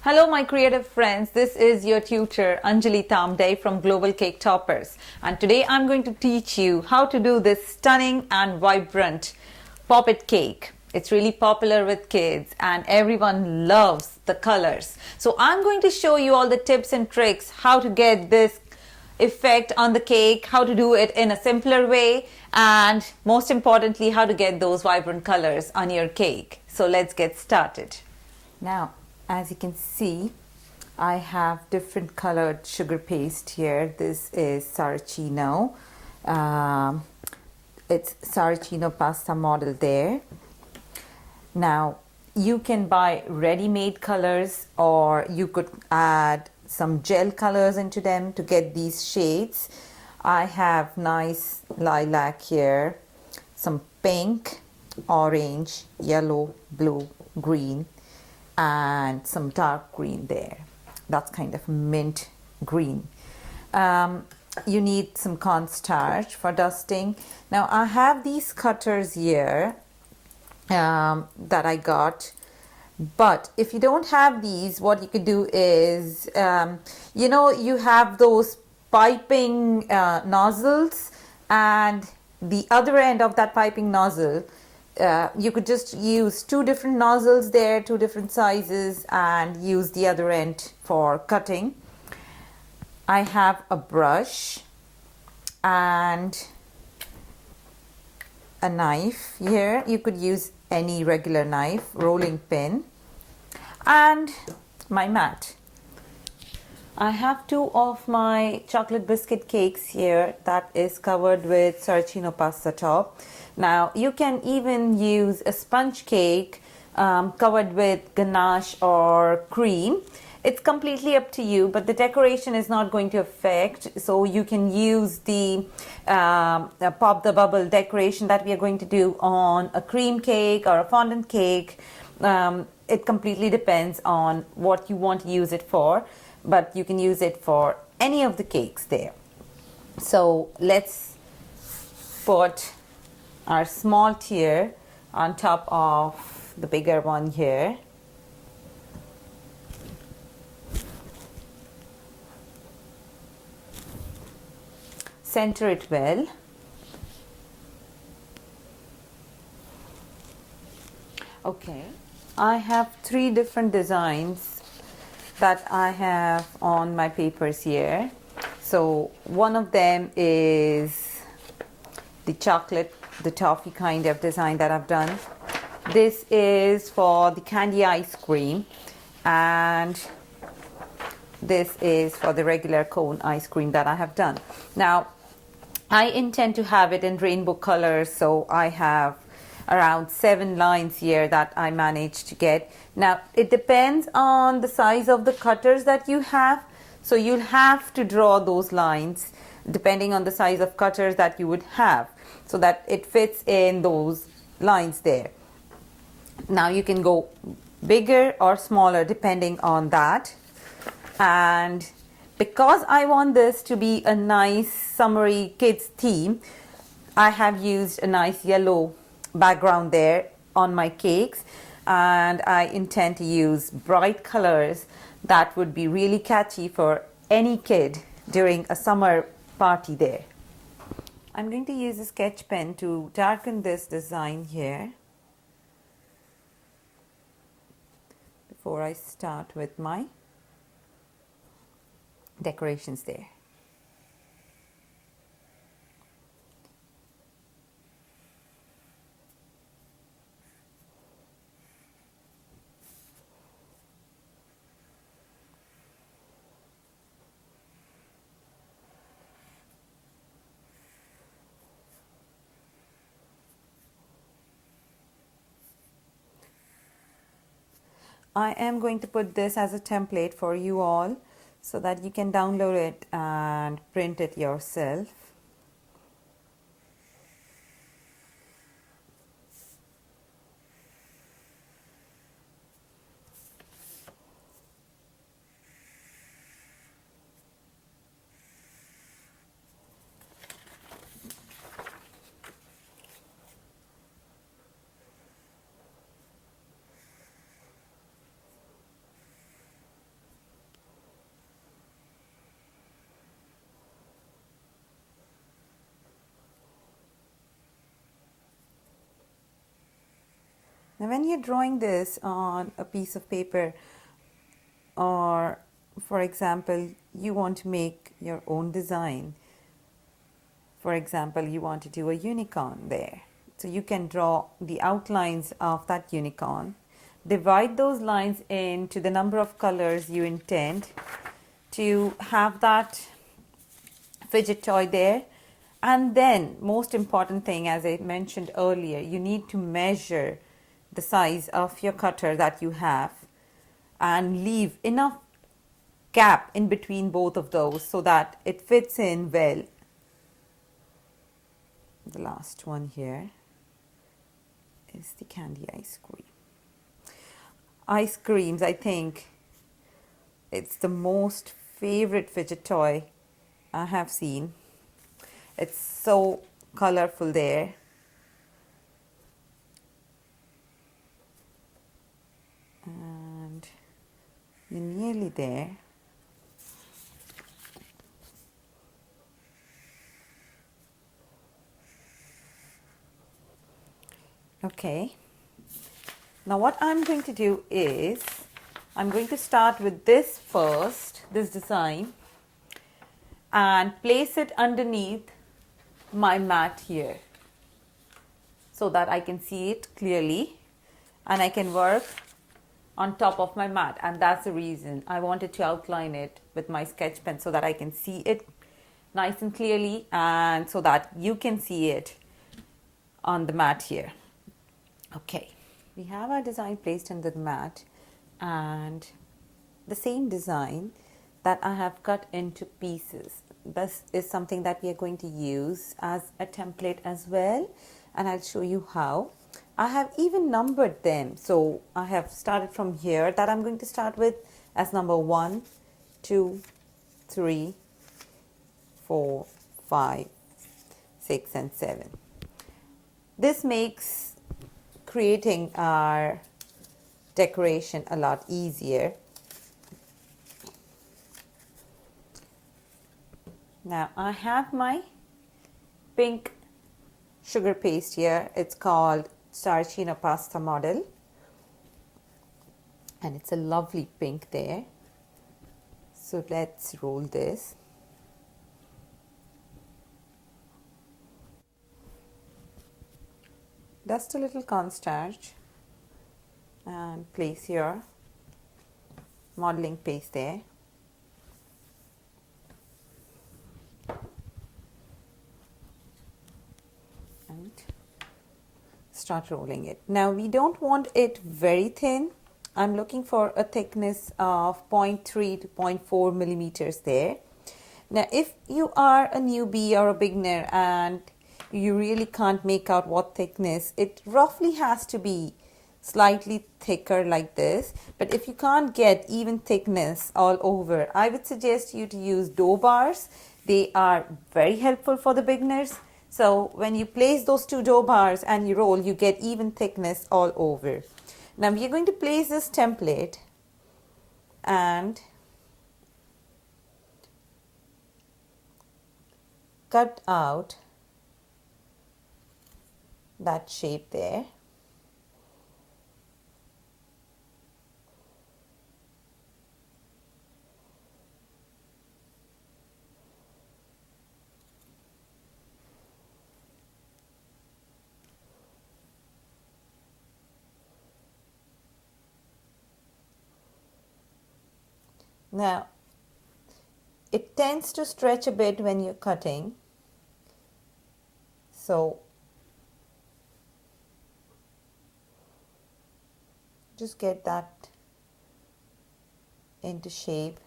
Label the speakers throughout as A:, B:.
A: Hello my creative friends, this is your tutor Anjali Tamde from Global Cake Toppers, and today I'm going to teach you how to do this stunning and vibrant poppet cake. It's really popular with kids and everyone loves the colors. So I'm going to show you all the tips and tricks how to get this effect on the cake, how to do it in a simpler way, and most importantly how to get those vibrant colors on your cake. So let's get started. Now, as you can see, I have different colored sugar paste here. This is Saracino. It's Saracino Pasta Model there. Now, you can buy ready-made colors, or you could add some gel colors into them to get these shades. I have nice lilac here, some pink, orange, yellow, blue, green, and some dark green there. That's kind of mint green. You need some cornstarch for dusting. Now I have these cutters here that I got, but if you don't have these, what you could do is you have those piping nozzles, and the other end of that piping nozzle, you could just use two different nozzles there, two different sizes, and use the other end for cutting. I have a brush and a knife here. You could use any regular knife, rolling pin, and my mat. I have two of my chocolate biscuit cakes here that is covered with Saracino pasta top. Now you can even use a sponge cake covered with ganache or cream. It's completely up to you, but the decoration is not going to affect. So you can use the pop the bubble decoration that we are going to do on a cream cake or a fondant cake. It completely depends on what you want to use it for, but you can use it for any of the cakes there. So let's put our small tier on top of the bigger one here. Center it well. Okay, I have three different designs that I have on my papers here. So one of them is the chocolate, the toffee kind of design that I've done. This is for the candy ice cream, and this is for the regular cone ice cream that I have done. Now, I intend to have it in rainbow colors, so I have around 7 lines here that I managed to get. Now, it depends on the size of the cutters that you have, so you'll have to draw those lines depending on the size of cutters that you would have, so that it fits in those lines there. Now you can go bigger or smaller depending on that. And because I want this to be a nice summery kids theme, I have used a nice yellow background there on my cakes, and I intend to use bright colors that would be really catchy for any kid during a summer party there. I'm going to use a sketch pen to darken this design here before I start with my decorations there. I am going to put this as a template for you all so that you can download it and print it yourself. Now when you're drawing this on a piece of paper, or for example you want to make your own design, for example you want to do a unicorn there, so you can draw the outlines of that unicorn, divide those lines into the number of colors you intend to have that fidget toy there. And then most important thing, as I mentioned earlier, you need to measure the size of your cutter that you have and leave enough gap in between both of those so that it fits in well. The last one here is the candy ice cream. Ice creams, I think it's the most favorite fidget toy I have seen. It's so colorful there. And you're nearly there. Okay. Now what I'm going to do is, I'm going to start with this first, this design, and place it underneath my mat here so that I can see it clearly and I can work on top of my mat. And that's the reason I wanted to outline it with my sketch pen so that I can see it nice and clearly and so that you can see it on the mat here. Okay, we have our design placed on the mat, and the same design that I have cut into pieces. This is something that we are going to use as a template as well, and I'll show you how. I have even numbered them. So I have started from here, that I'm going to start with as number 1, 2, 3, 4, 5, 6 and 7. This makes creating our decoration a lot easier. Now I have my pink sugar paste here. It's called Saracino Pasta Model, and it's a lovely pink there. So let's roll this. Dust a little cornstarch and place your modeling paste there. And start rolling it. Now we don't want it very thin. I'm looking for a thickness of 0.3 to 0.4 millimeters there. Now if you are a newbie or a beginner and you really can't make out what thickness, it roughly has to be slightly thicker like this. But if you can't get even thickness all over, I would suggest you to use dough bars. They are very helpful for the beginners. So when you place those 2 dough bars and you roll, you get even thickness all over. Now we are going to place this template and cut out that shape there. Now it tends to stretch a bit when you're cutting, so just get that into shape.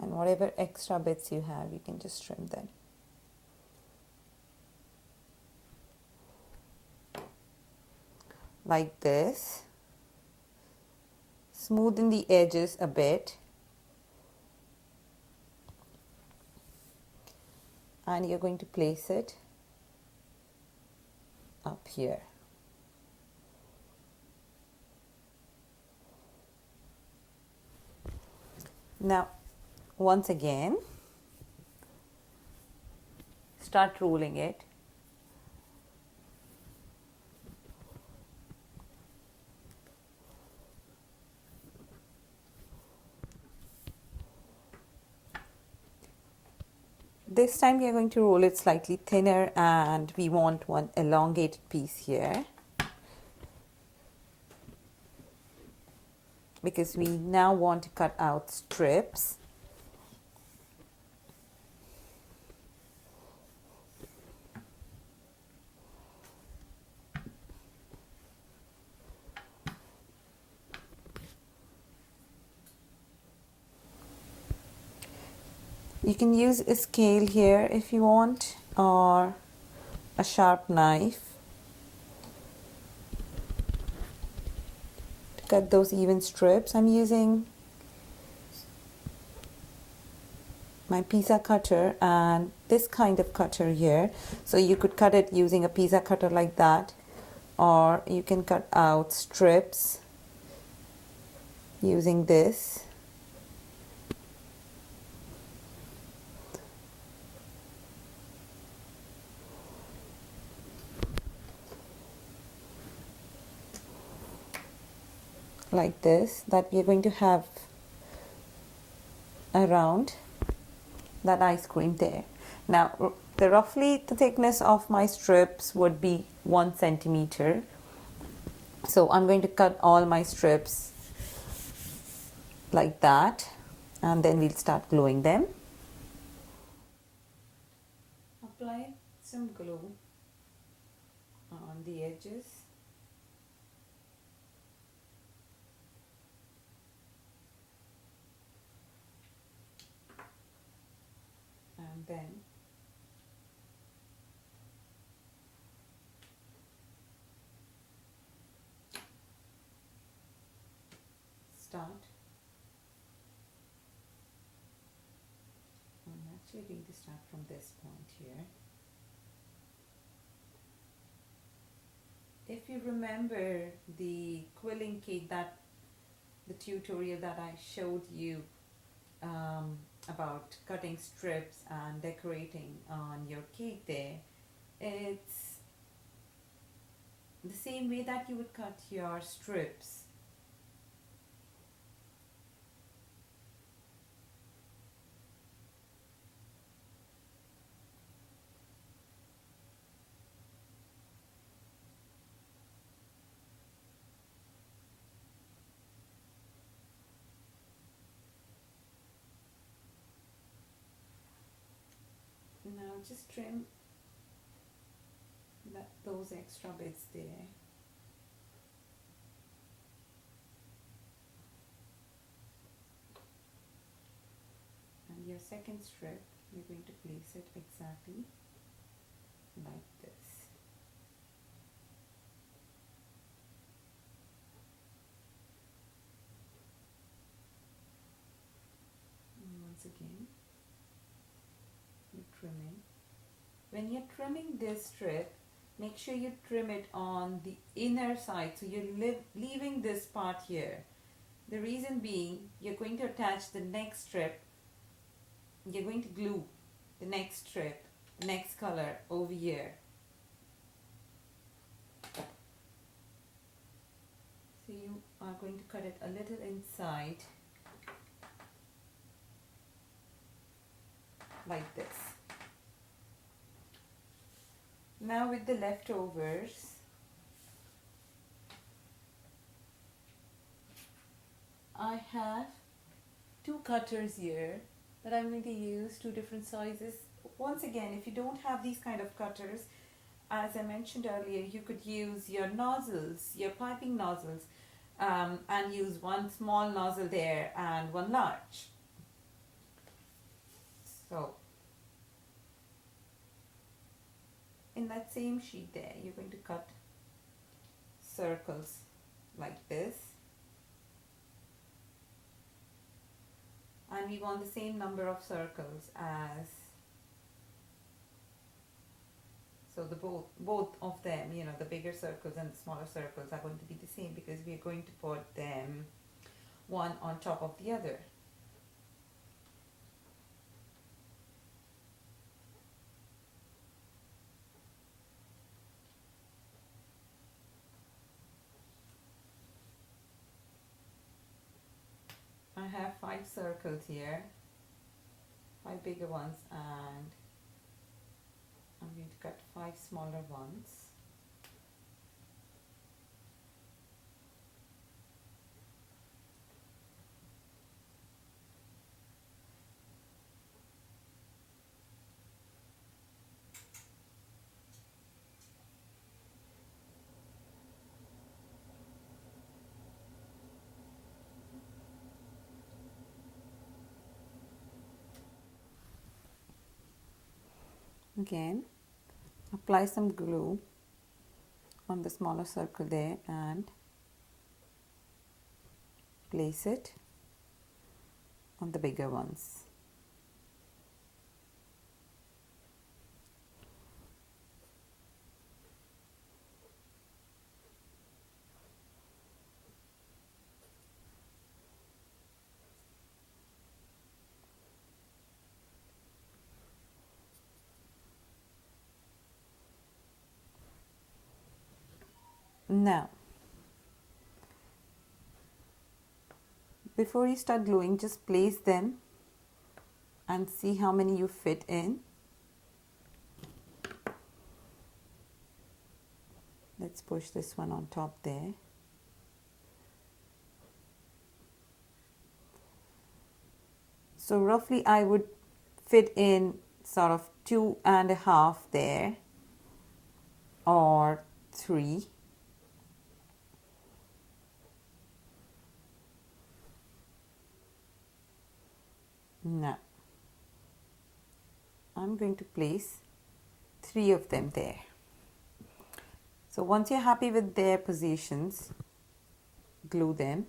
A: And whatever extra bits you have, you can just trim them. Like this. Smoothen the edges a bit. And you're going to place it up here. Now, once again, start rolling it. This time we are going to roll it slightly thinner, and we want one elongated piece here because we now want to cut out strips. You can use a scale here if you want, or a sharp knife to cut those even strips. I'm using my pizza cutter and this kind of cutter here. So you could cut it using a pizza cutter like that, or you can cut out strips using this. Like this, that we are going to have around that ice cream there. Now, roughly the thickness of my strips would be 1 centimeter. So I'm going to cut all my strips like that, and then we'll start gluing them. Apply some glue on the edges. And then start. I'm actually going to start from this point here. If you remember the quilling cake, that the tutorial that I showed you about cutting strips and decorating on your cake there, it's the same way that you would cut your strips. Now just trim those extra bits there. And your second strip, you're going to place it exactly like this. And once again, you're trimming. When you're trimming this strip, make sure you trim it on the inner side, so you're leaving this part here. The reason being, you're going to attach the next strip, you're going to glue the next strip, next color over here. So you are going to cut it a little inside like this. Now with the leftovers, I have 2 cutters here that I'm going to use, 2 different sizes. Once again, if you don't have these kind of cutters, as I mentioned earlier, you could use your nozzles, your piping nozzles, and use one small nozzle there and one large. So in that same sheet there, you're going to cut circles like this. And we want the same number of circles as, so the both of them, you know, the bigger circles and the smaller circles are going to be the same because we are going to put them one on top of the other. I have 5 circles here, 5 bigger ones, and I'm going to cut 5 smaller ones. Again, apply some glue on the smaller circle there and place it on the bigger ones. Now, before you start gluing, just place them and see how many you fit in. Let's push this one on top there. So roughly I would fit in sort of 2.5 there, or 3. Now, I'm going to place 3 of them there. So once you're happy with their positions, glue them.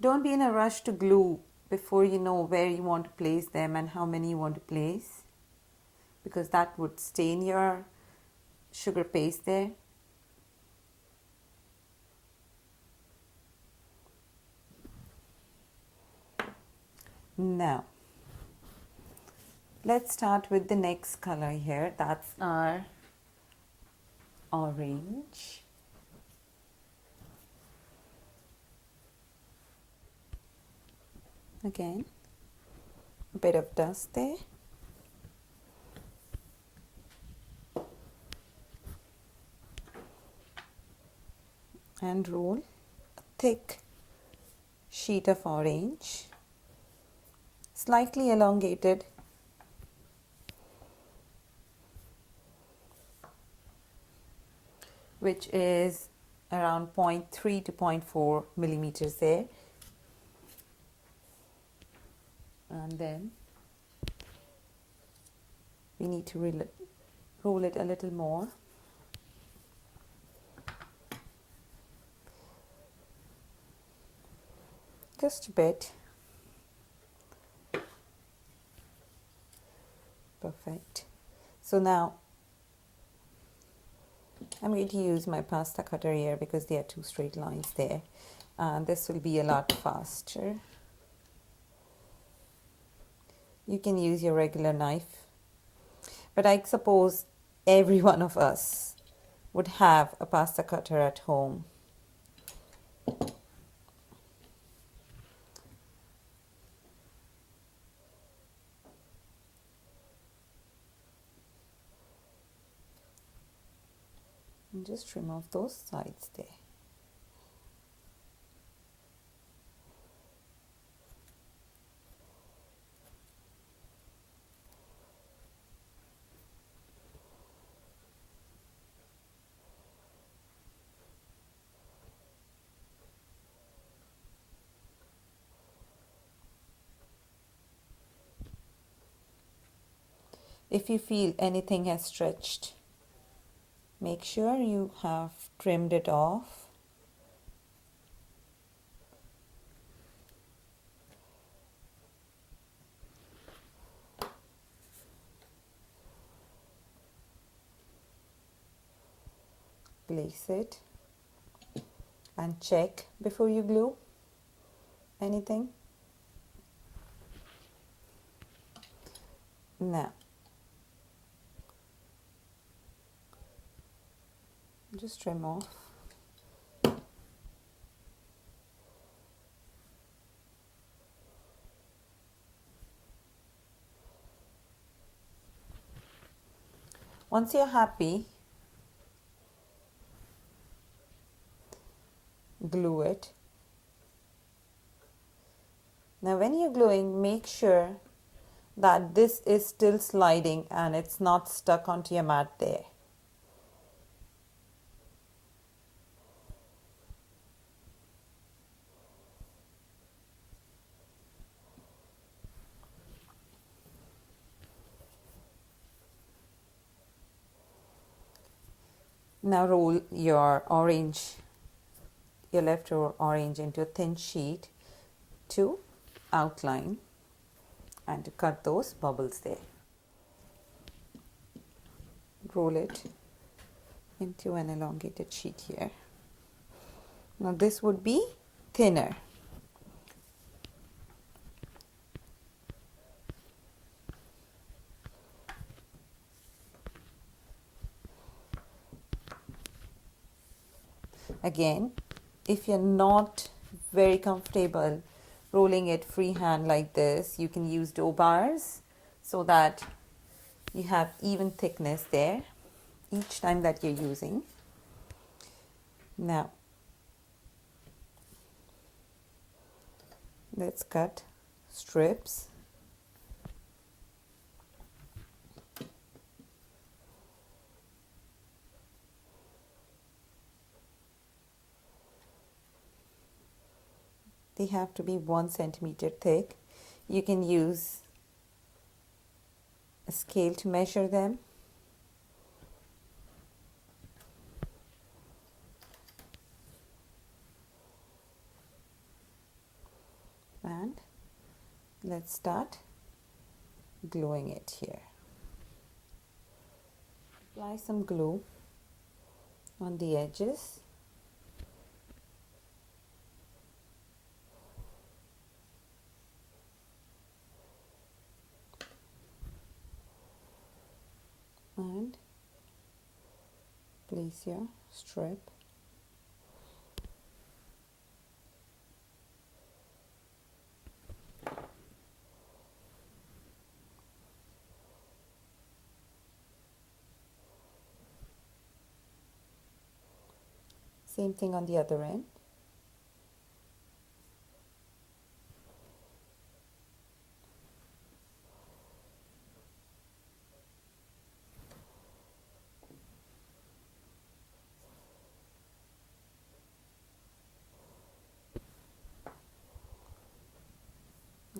A: Don't be in a rush to glue before you know where you want to place them and how many you want to place, because that would stain your sugar paste there. Now, let's start with the next color here. That's our orange. Again, a bit of dust there. And roll a thick sheet of orange, slightly elongated. Which is around 0.3 to 0.4 millimeters there. And then we need to roll it a little more. Just a bit. Perfect. So now I'm going to use my pasta cutter here because there are 2 straight lines there, and this will be a lot faster. You can use your regular knife, but I suppose every one of us would have a pasta cutter at home. And just remove those sides there. If you feel anything has stretched, make sure you have trimmed it off. Place it and check before you glue anything. Now, just trim off Once you're happy, glue it. Now when you're gluing, make sure that this is still sliding and it's not stuck onto your mat there. Now roll your leftover orange into a thin sheet to outline and to cut those bubbles there. Roll it into an elongated sheet here. Now this would be thinner. Again, if you're not very comfortable rolling it freehand like this, you can use dough bars so that you have even thickness there each time that you're using. Now, let's cut strips. They have to be 1 centimeter thick. You can use a scale to measure them. And let's start gluing it here. Apply some glue on the edges. And place your strip. Same thing on the other end.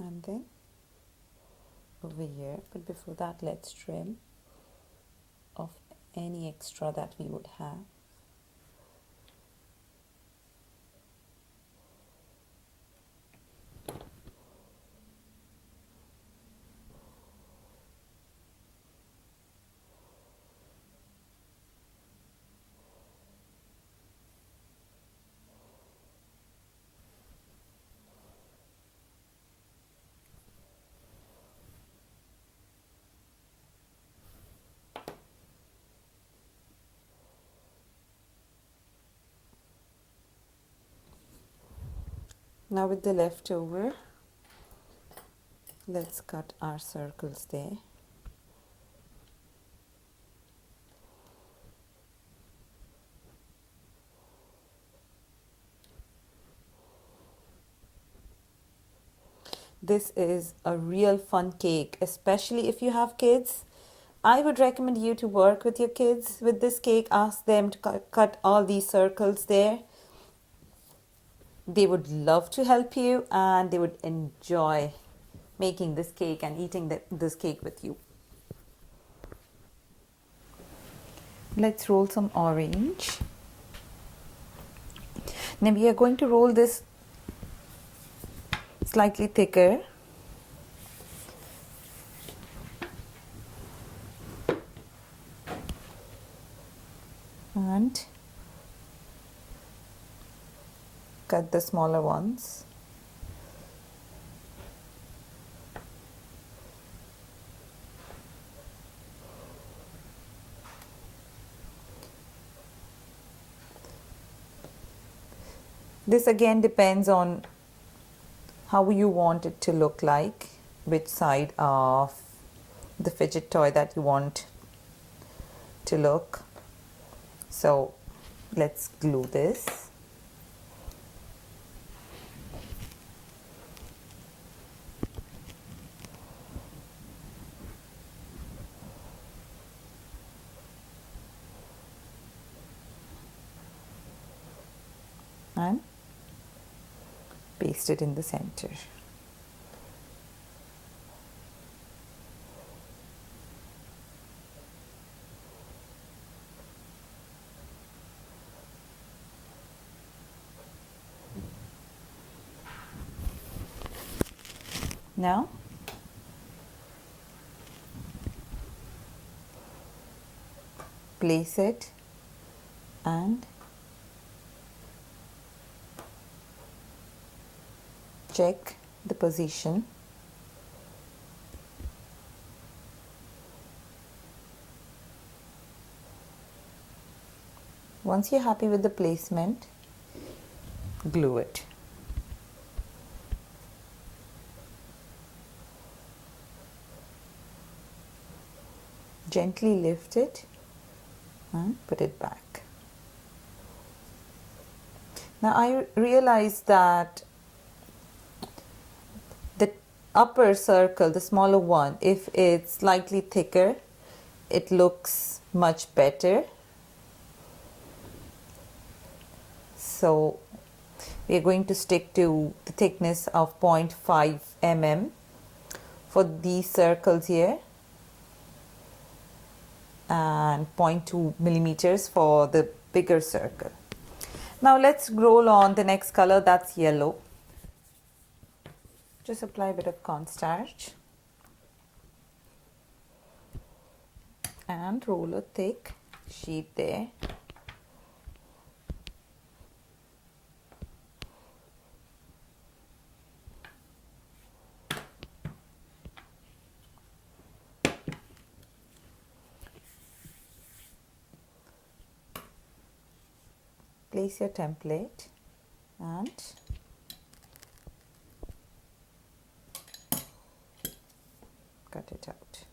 A: And then over here, but before that, let's trim off any extra that we would have. Now with the leftover, let's cut our circles there. This is a real fun cake, especially if you have kids. I would recommend you to work with your kids with this cake. Ask them to cut all these circles there. They would love to help you and they would enjoy making this cake and eating this cake with you. Let's roll some orange. Now we are going to roll this slightly thicker. And cut the smaller ones. This again depends on how you want it to look like, which side of the fidget toy that you want to look. So let's glue this. And paste it in the center. Now place it and check the position. Once you're happy with the placement, glue it. Gently lift it and put it back. Now I realize that the upper circle, the smaller one, if it's slightly thicker, it looks much better. So we are going to stick to the thickness of 0.5 mm for these circles here and 0.2 millimeters for the bigger circle. Now let's roll on the next color, that's yellow. Just apply a bit of cornstarch and roll a thick sheet there. Place your template and cut it out.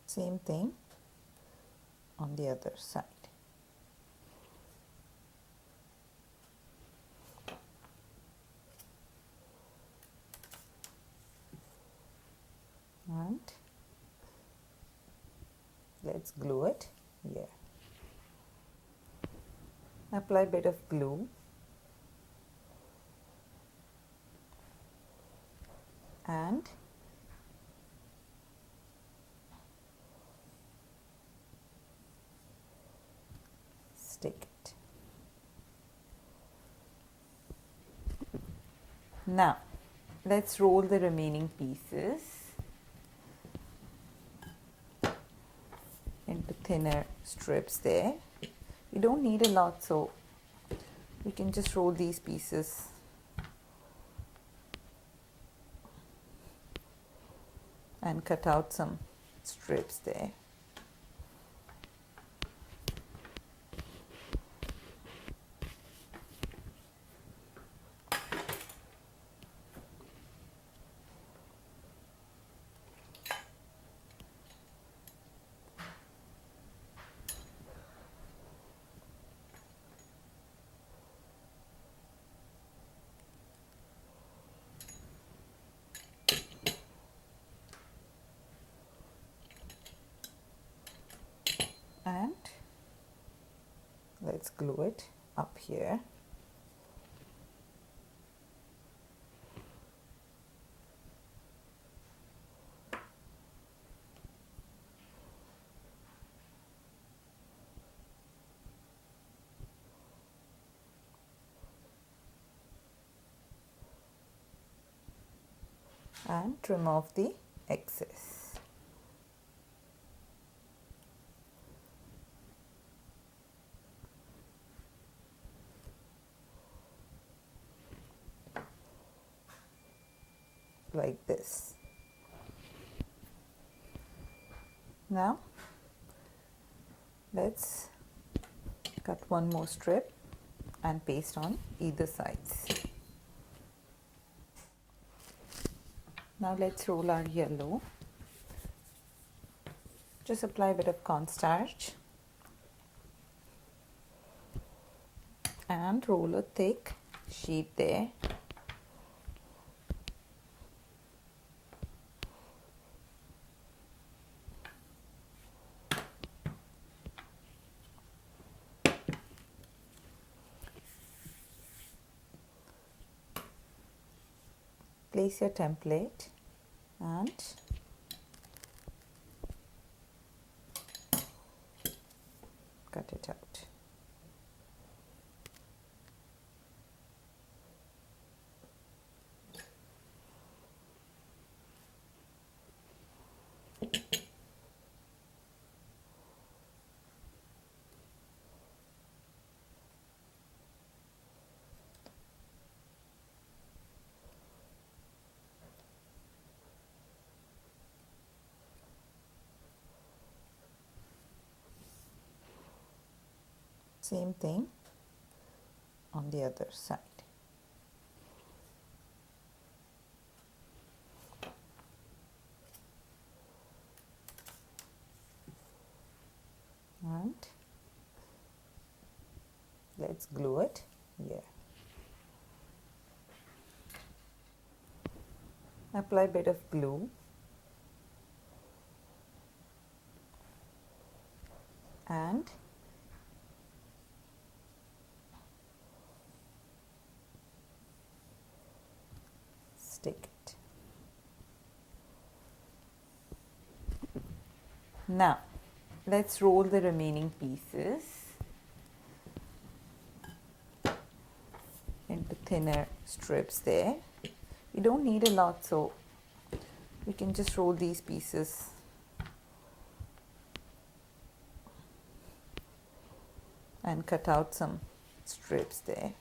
A: Same thing on the other side. And let's glue it here. Apply a bit of glue and stick it. Now let's roll the remaining pieces into thinner strips there. You don't need a lot, so you can just roll these pieces and cut out some strips there. And let's glue it up here. And trim off the excess. like this. Now let's cut one more strip and paste on either sides. Now let's roll our yellow. Just apply a bit of cornstarch and roll a thick sheet there. Place your template and cut it out. Same thing on the other side. And let's glue it here. Apply a bit of glue and stick it. Now let's roll the remaining pieces into thinner strips there. You don't need a lot, so we can just roll these pieces and cut out some strips there.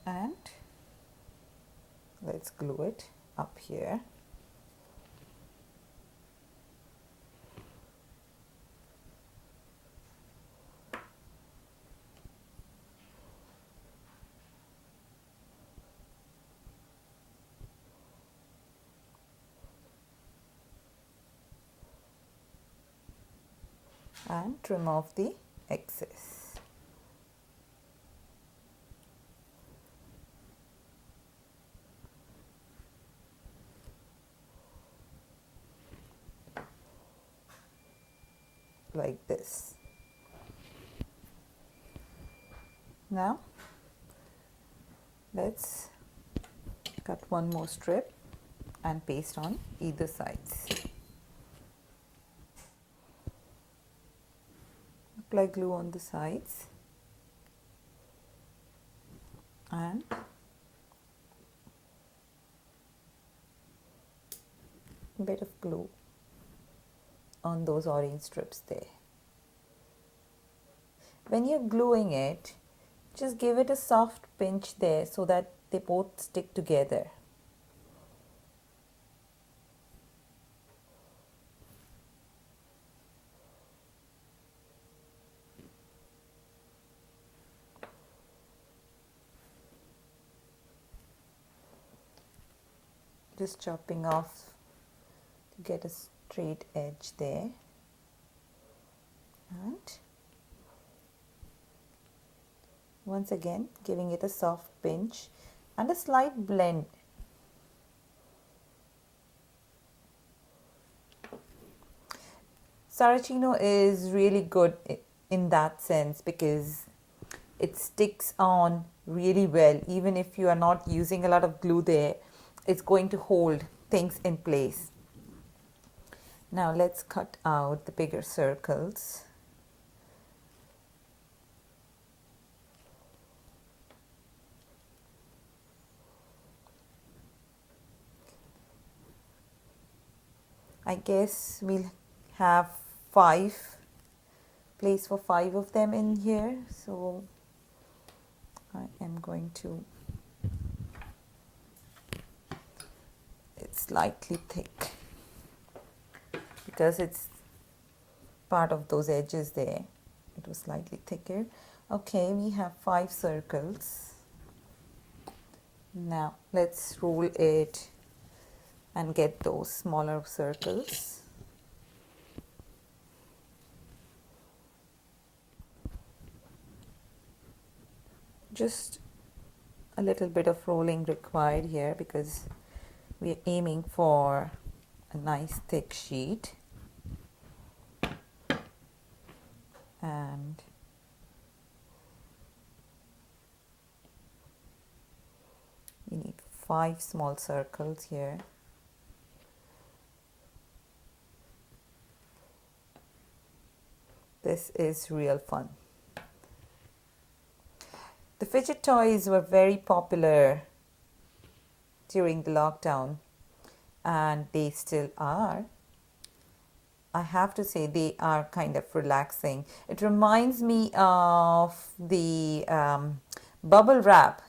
A: And let's glue it up here. And trim off the excess. Like this. Now let's cut one more strip and paste on either sides. Apply glue on the sides and a bit of glue on those orange strips there. When you're gluing it, just give it a soft pinch there so that they both stick together. Just chopping off to get a straight edge there, and once again giving it a soft pinch and a slight blend. Saracino is really good in that sense because it sticks on really well even if you are not using a lot of glue there. it's going to hold things in place. Now let's cut out the bigger circles. I guess we'll have place for 5 of them in here. So I am going to, it's slightly thick because it's part of those edges there. It was slightly thicker. Okay, we have 5 circles. Now let's roll it and get those smaller circles. Just a little bit of rolling required here because we are aiming for a nice thick sheet. And we need 5 small circles here. This is real fun. The fidget toys were very popular during the lockdown, and they still are. I have to say they are kind of relaxing. It reminds me of the bubble wrap.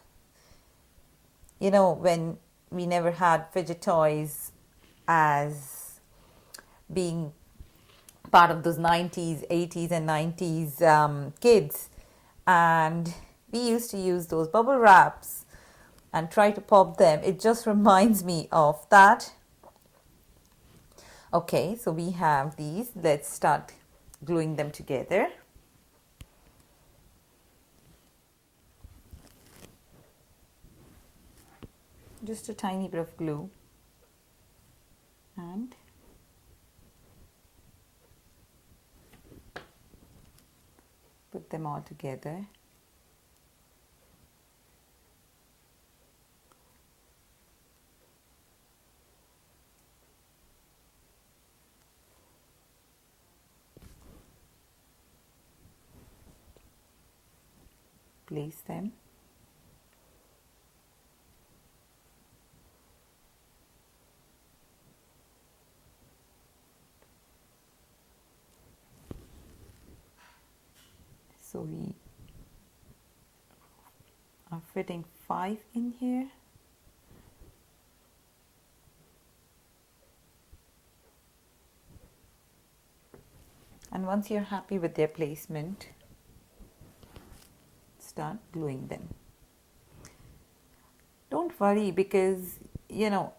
A: You know, when we never had fidget toys as being part of those 90s, 80s and 90s kids, and we used to use those bubble wraps and try to pop them. It just reminds me of that. Okay, so we have these. Let's start gluing them together. Just a tiny bit of glue and put them all together. Place them. So we are fitting 5 in here. And once you're happy with their placement, start gluing them. Don't worry, because you know,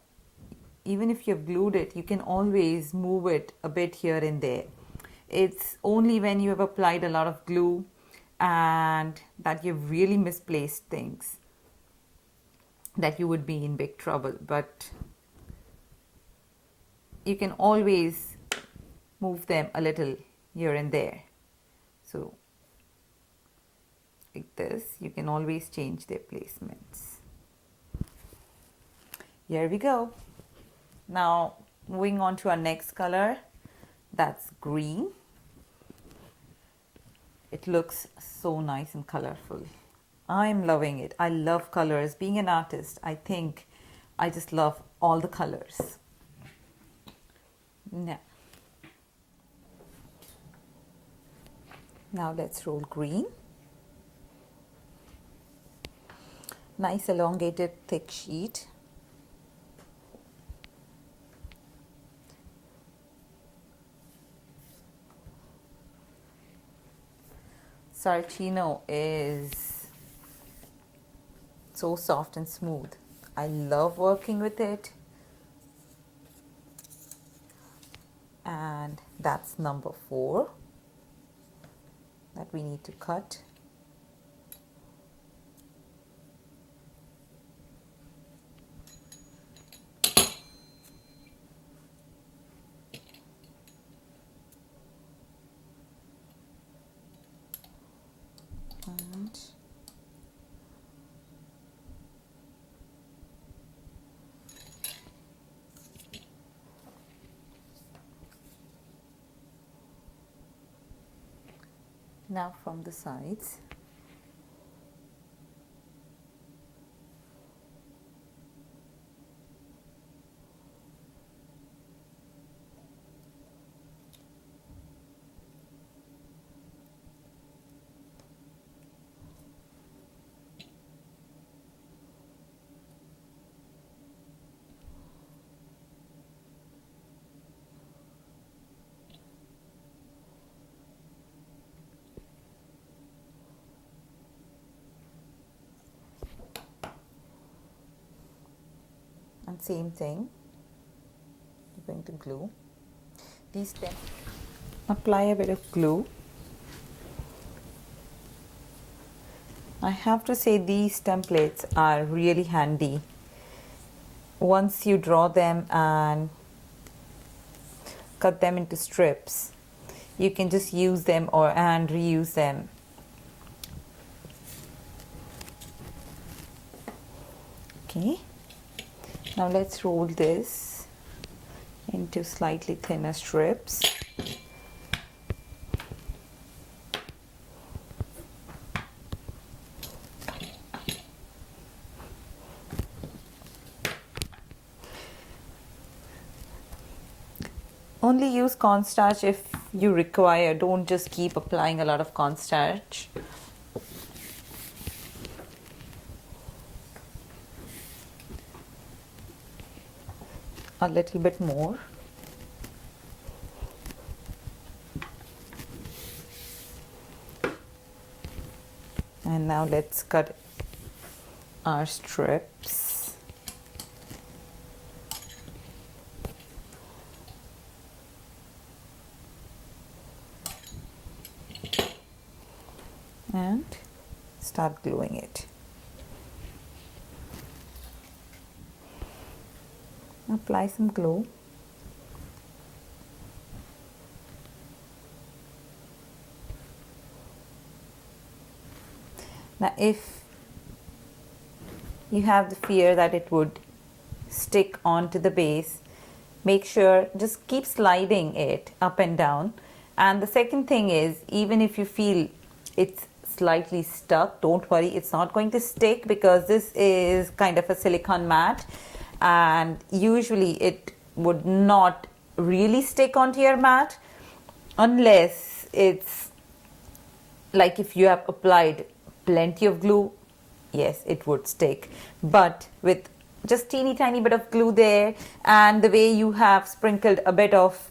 A: even if you've glued it, you can always move it a bit here and there. It's only when you have applied a lot of glue and that you've really misplaced things that you would be in big trouble. But you can always move them a little here and there. So like this, you can always change their placements. Here we go. Now moving on to our next color, that's green. It looks so nice and colorful. I'm loving it. I love colors. Being an artist, I think I just love all the colors. Now let's roll green. Nice elongated thick sheet. Saracino is so soft and smooth. I love working with it. And that's number 4 that we need to cut. And Now from the sides. And same thing, we're going to glue these. Apply a bit of glue. I have to say these templates are really handy. Once you draw them and cut them into strips, you can just use them and reuse them. Okay. Now let's roll this into slightly thinner strips. Only use cornstarch if you require. Don't just keep applying a lot of cornstarch. A little bit more. And now let's cut our strips. And start gluing it. Apply some glue. Now if you have the fear that it would stick onto the base, make sure just keep sliding it up and down. And the second thing is, even if you feel it's slightly stuck, don't worry, it's not going to stick because this is kind of a silicone mat, and usually it would not really stick onto your mat unless it's like if you have applied plenty of glue. Yes, it would stick, but with just teeny tiny bit of glue there and the way you have sprinkled a bit of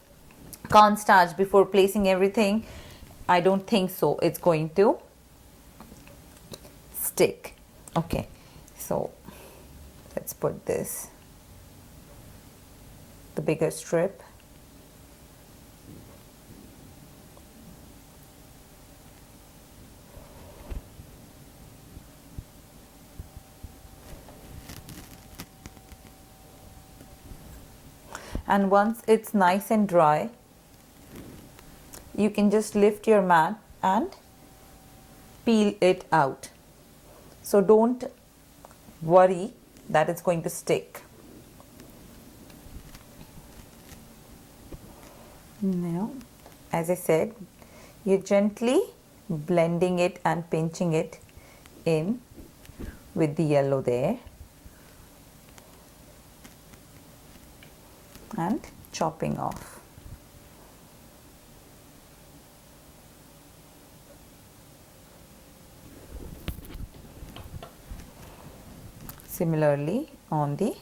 A: cornstarch before placing everything, I don't think so it's going to stick. Okay, so let's put this, the bigger strip. And once it's nice and dry, you can just lift your mat and peel it out. So don't worry that it's going to stick. Now, as I said, you're gently blending it and pinching it in with the yellow there and chopping off. Similarly on the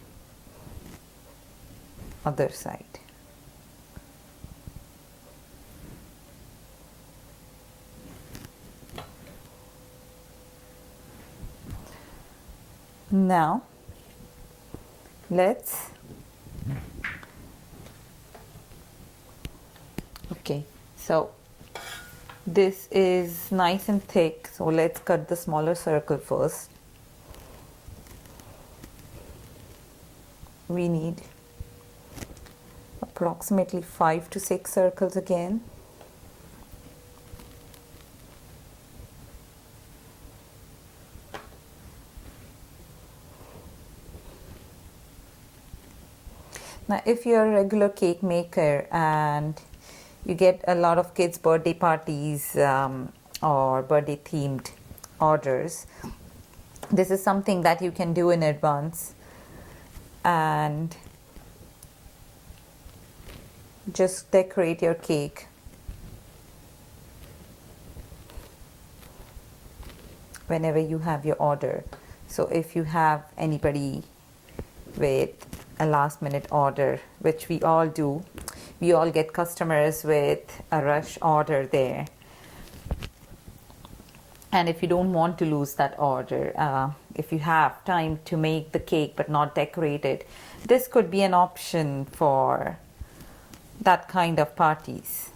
A: other side. Now let's so this is nice and thick, so let's cut the smaller circle first. We need approximately 5 to 6 circles again. Now if you're a regular cake maker and you get a lot of kids' birthday parties or birthday themed orders, this is something that you can do in advance and just decorate your cake whenever you have your order. So if you have anybody with a last minute order, which we all do, we all get customers with a rush order there. And if you don't want to lose that order, if you have time to make the cake but not decorate it, this could be an option for that kind of parties.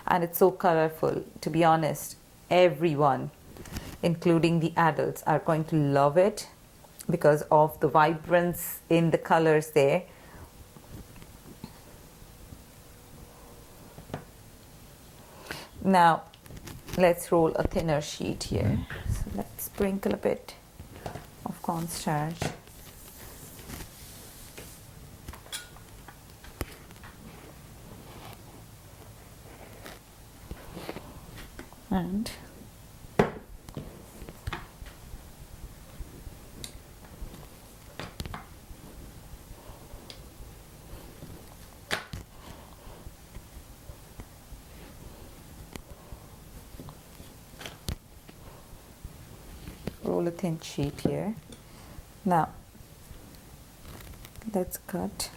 A: And it's so colorful. To be honest, everyone, including the adults, are going to love it because of the vibrance in the colors there. Now let's roll a thinner sheet here. So let's sprinkle a bit of cornstarch. And roll a thin sheet here. Now let's cut.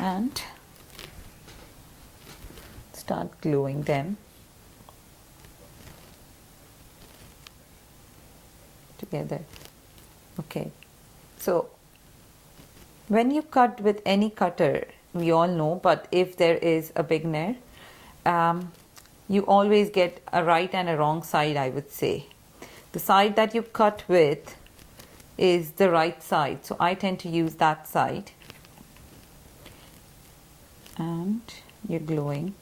A: And start gluing them together. Okay, so when you cut with any cutter, we all know, but if there is a beginner, you always get a right and a wrong side, I would say. The side that you cut with is the right side, so I tend to use that side. And you're gluing.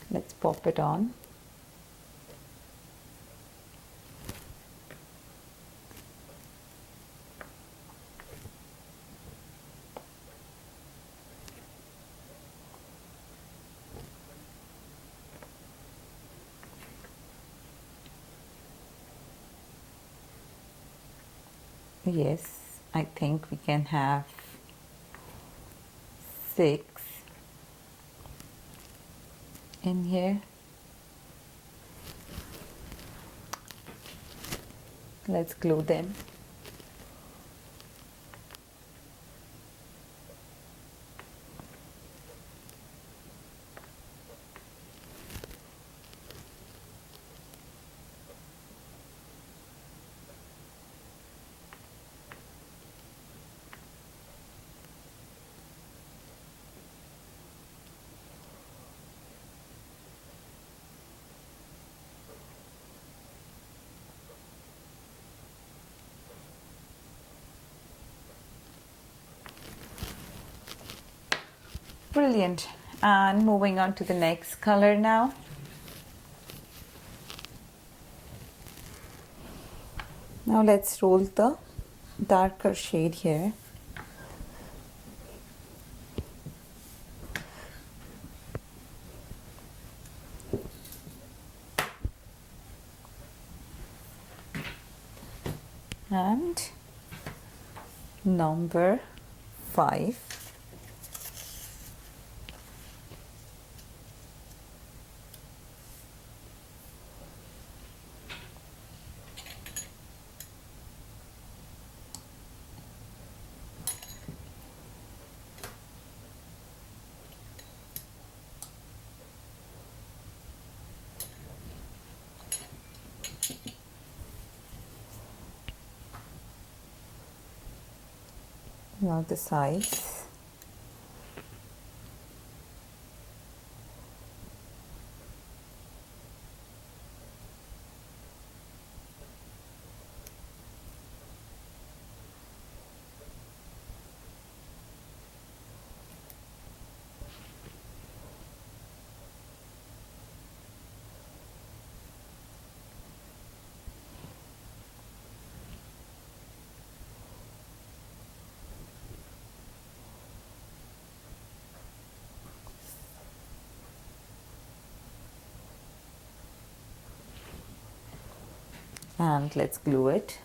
A: Let's pop it on. Yes, I think we can have 6 in here. Let's glue them. Brilliant. And moving on to the next color now. Now let's roll the darker shade here. And number 5. Now the sides. And let's glue it.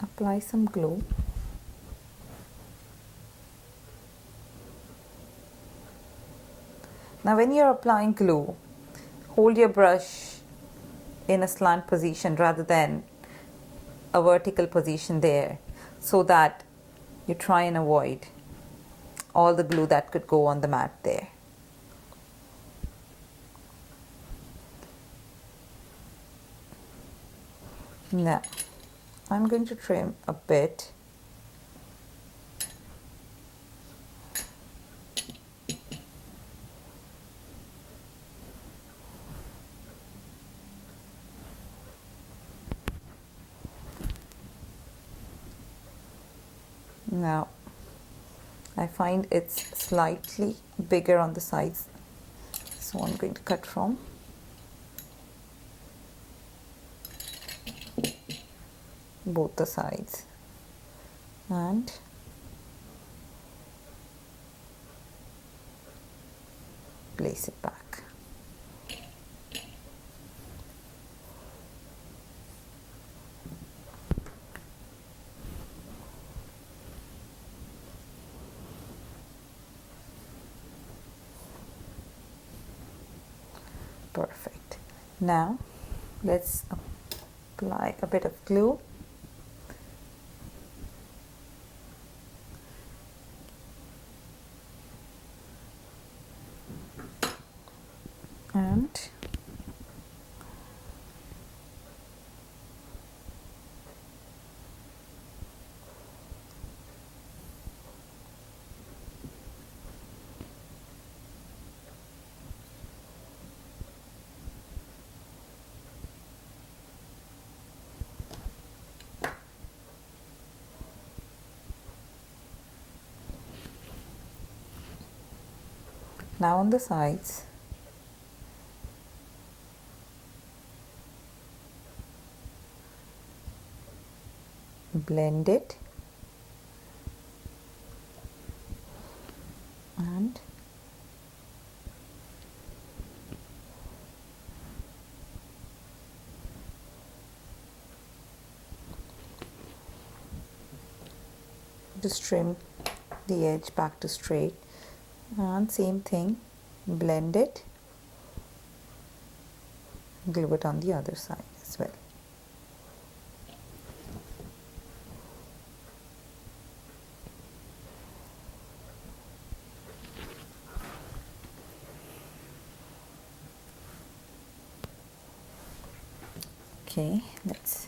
A: Apply some glue. Now when you're applying glue, hold your brush in a slant position rather than a vertical position there, so that you try and avoid all the glue that could go on the mat there. Now I'm going to trim a bit. Now I find it's slightly bigger on the sides, so I'm going to cut from. Both the sides and place it back. Perfect. Now let's apply a bit of glue. And now on the sides, blend it and just trim the edge back to straight, and same thing, blend it, glue it on the other side as well. Okay, let's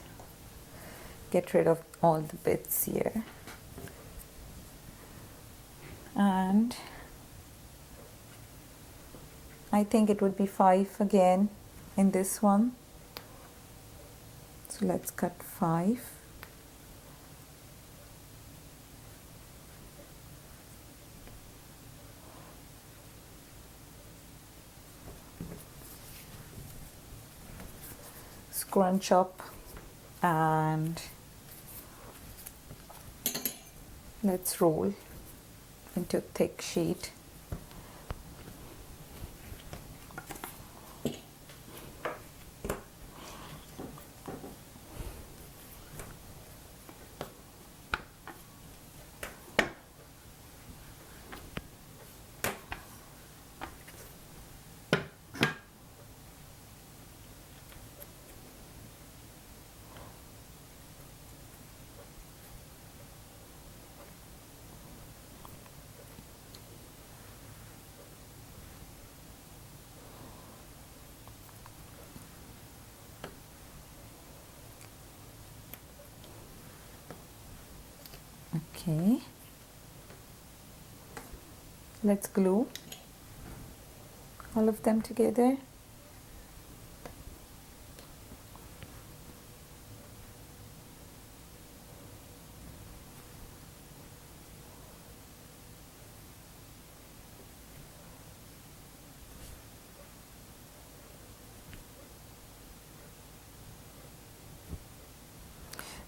A: get rid of all the bits here, and I think it would be 5 again in this one, so let's cut 5. Scrunch up and let's roll into a thick sheet. Okay, let's glue all of them together.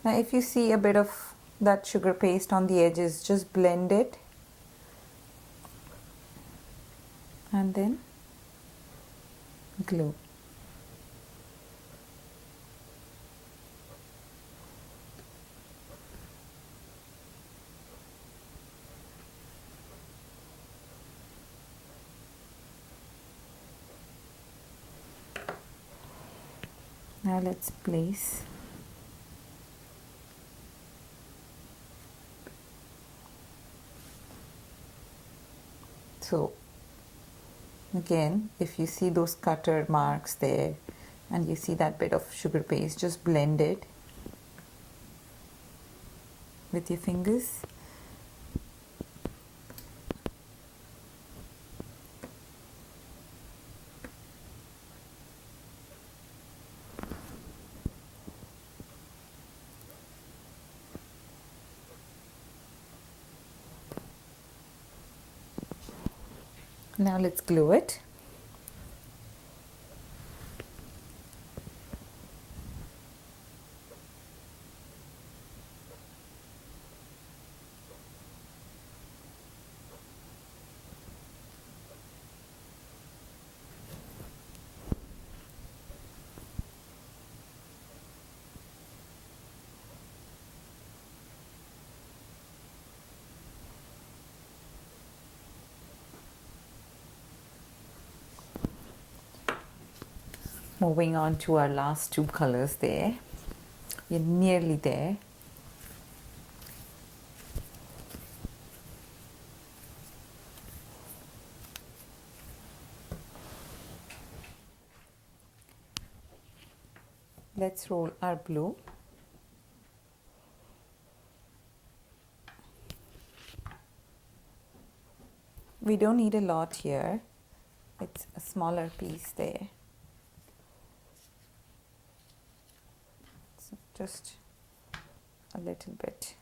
A: Now if you see a bit of that sugar paste on the edges, just blend it and then glue. Now let's place so again, if you see those cutter marks there and you see that bit of sugar paste, just blend it with your fingers. Now let's glue it. Moving on to our last two colors there. We're nearly there. Let's roll our blue. We don't need a lot here. It's a smaller piece there. So just a little bit.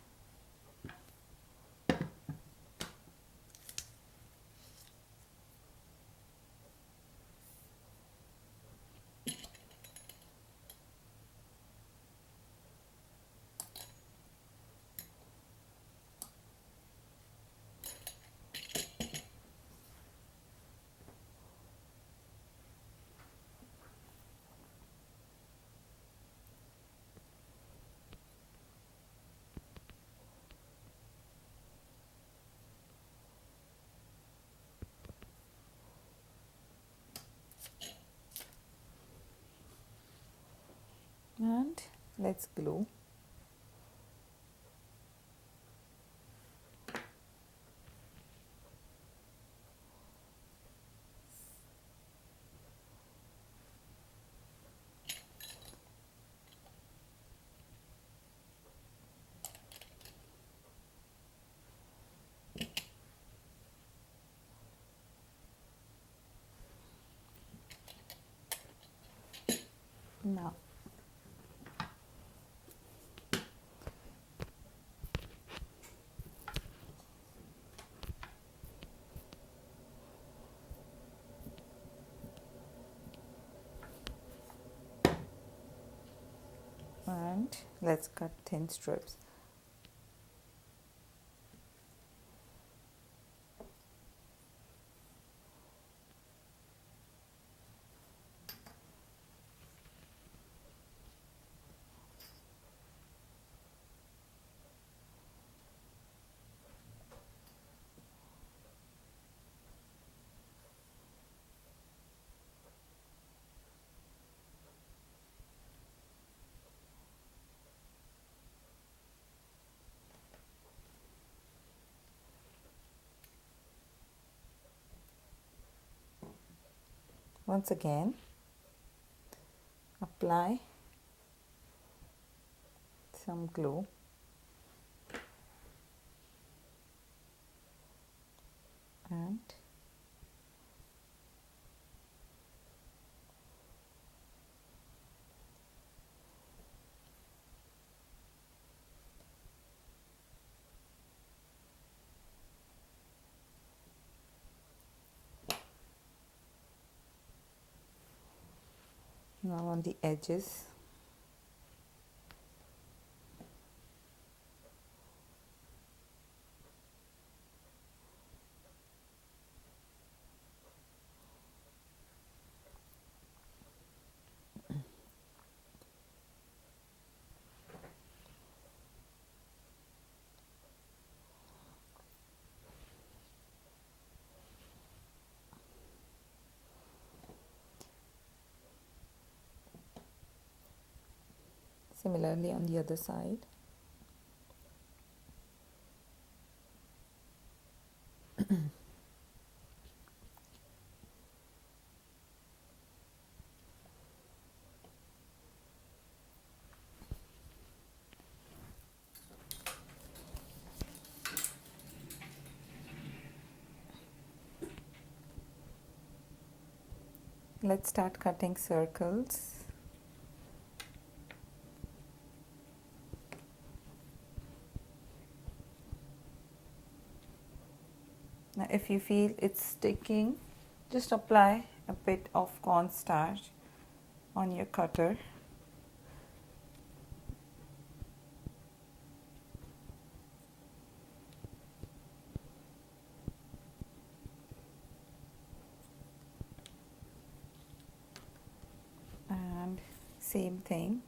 A: And let's glue. Now and let's cut thin strips. Once again, apply some glue. And now on the edges. Similarly on the other side. Let's start cutting circles. Now if you feel it's sticking, just apply a bit of cornstarch on your cutter. And same thing,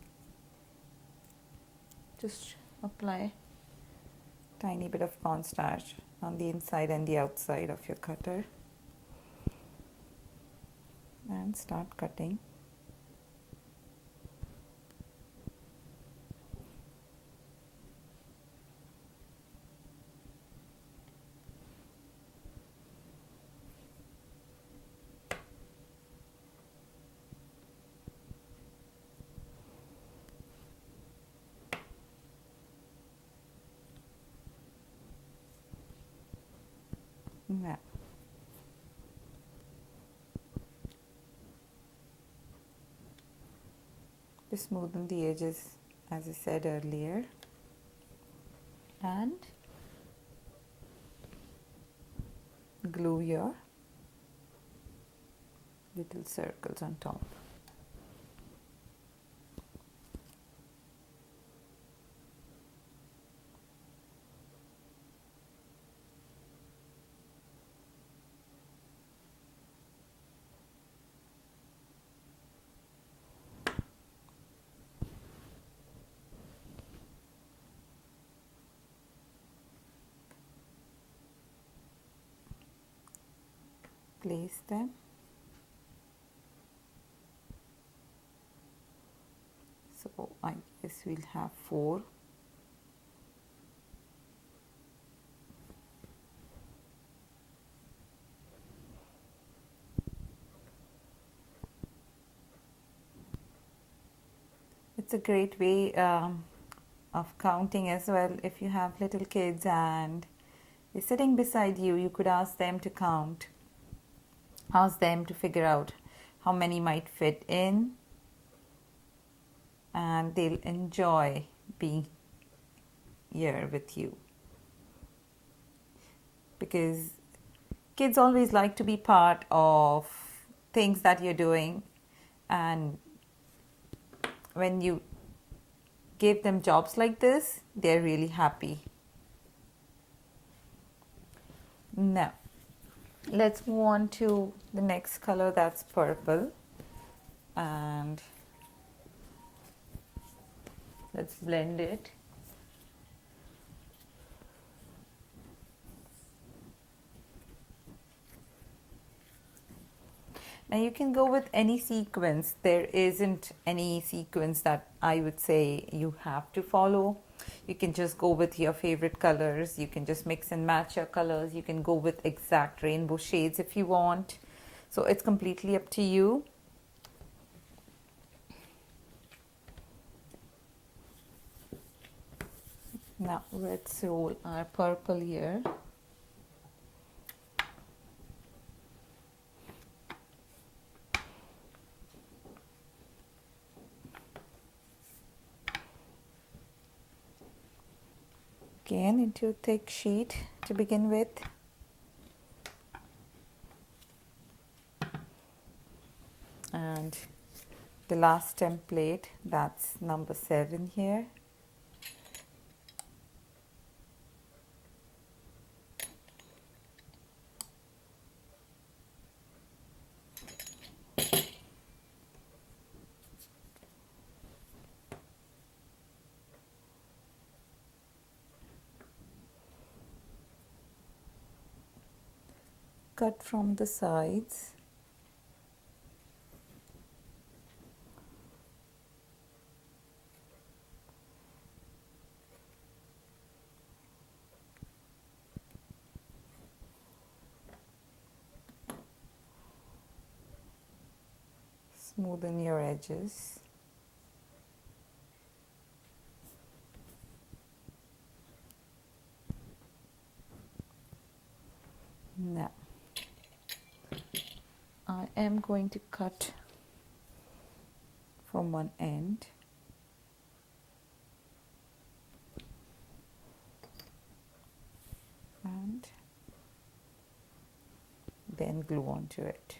A: just apply tiny bit of cornstarch on the inside and the outside of your cutter and start cutting. Now, just smoothen the edges as I said earlier, and glue your little circles on top. Place them. So I guess we'll have 4. It's a great way of counting as well. If you have little kids and they're sitting beside you, you could ask them to count. Ask them to figure out how many might fit in, and they'll enjoy being here with you, because kids always like to be part of things that you're doing, and when you give them jobs like this, they're really happy. Now let's move on to the next color, that's purple, and let's blend it. Now you can go with any sequence. There isn't any sequence that I would say you have to follow. You can just go with your favorite colors. You can just mix and match your colors. You can go with exact rainbow shades if you want. So it's completely up to you. Now let's roll our purple here. again into a thick sheet to begin with. And the last template, that's number 7 here. Cut from the sides. Smoothen your edges. Now, I am going to cut from one end and then glue onto it.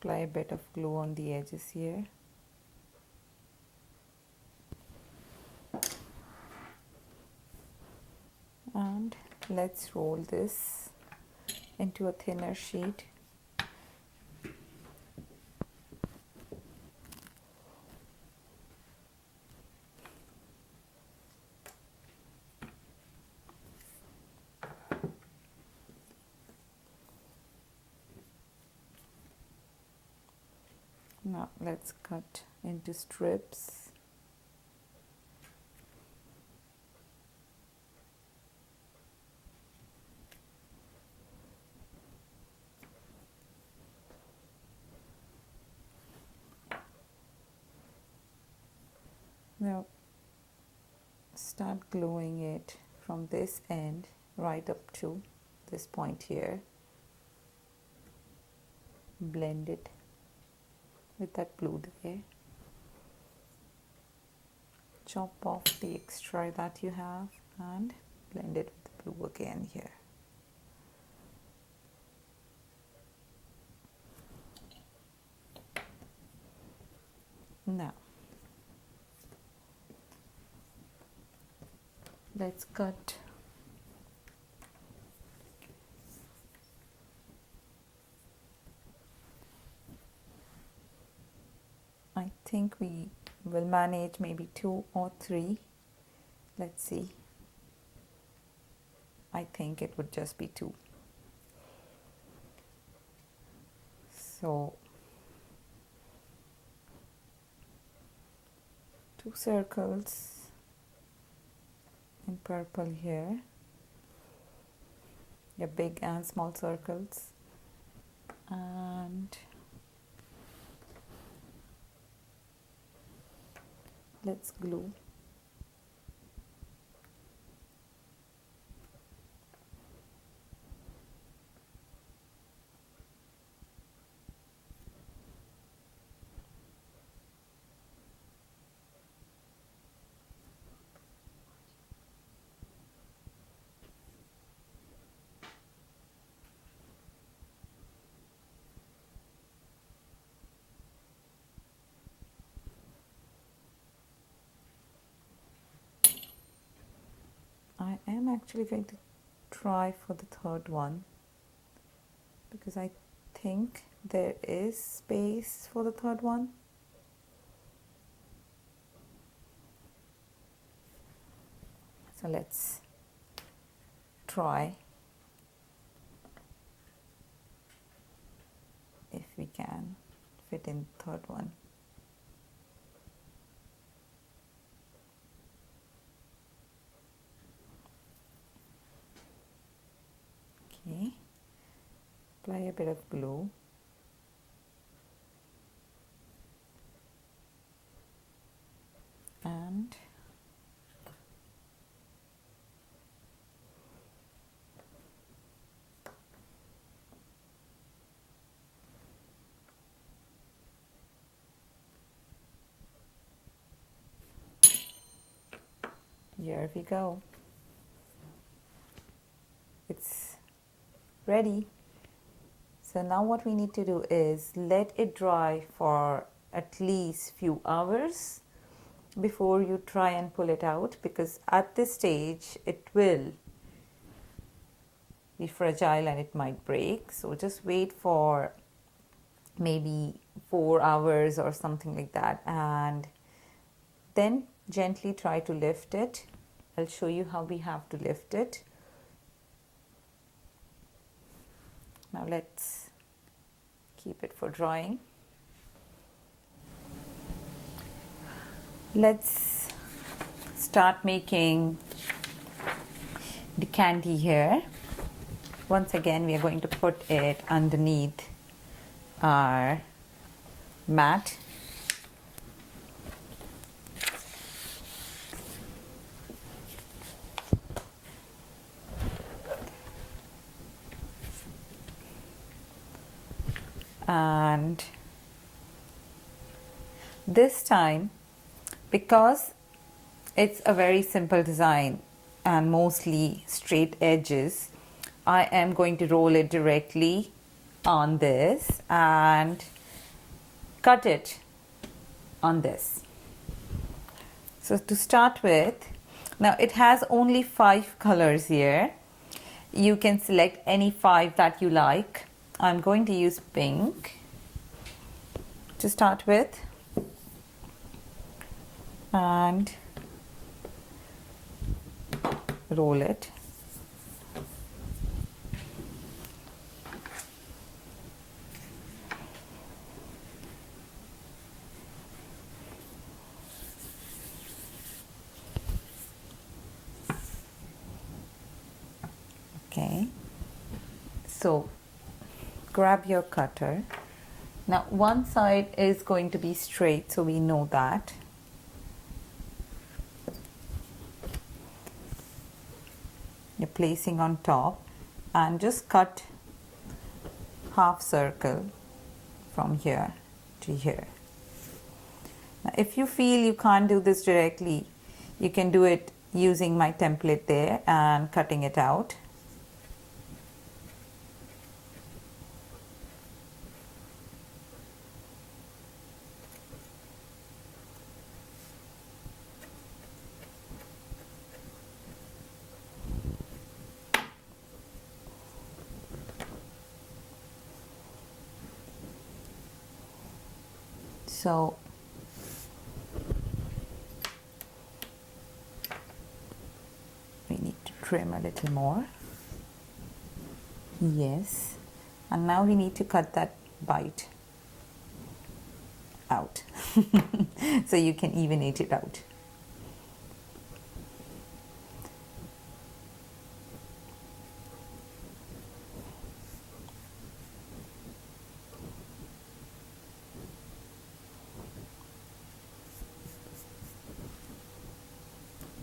A: Apply a bit of glue on the edges here. And let's roll this into a thinner sheet. Now let's cut into strips. Now start gluing it from this end right up to this point here. Blend it with that blue there. Chop off the extra that you have and blend it with the blue again here. Now let's cut I think we will manage maybe 2 or 3. Let's see. I think it would just be 2. So 2 circles in purple here. Yeah, big and small circles. And let's glue. I am actually going to try for the third one because I think there is space for the third one. So let's try if we can fit in the third one. Okay, apply a bit of glue. And Here we go. It's ready. So now what we need to do is let it dry for at least few hours before you try and pull it out, because at this stage it will be fragile and it might break. So just wait for maybe 4 hours or something like that, and then gently try to lift it. I'll show you how we have to lift it. Now let's keep it for drying. Let's start making the candy here. Once again, we are going to put it underneath our mat. And this time, because it's a very simple design and mostly straight edges, I am going to roll it directly on this and cut it on this. So to start with, now it has only 5 colors here. You can select any 5 that you like. I'm going to use pink to start with, and roll it. Okay, so grab your cutter. Now one side is going to be straight, so we know that. You're placing on top and just cut half circle from here to here. Now if you feel you can't do this directly, you can do it using my template there and cutting it out. So we need to trim a little more. Yes. And now we need to cut that bite out so you can evenate it out.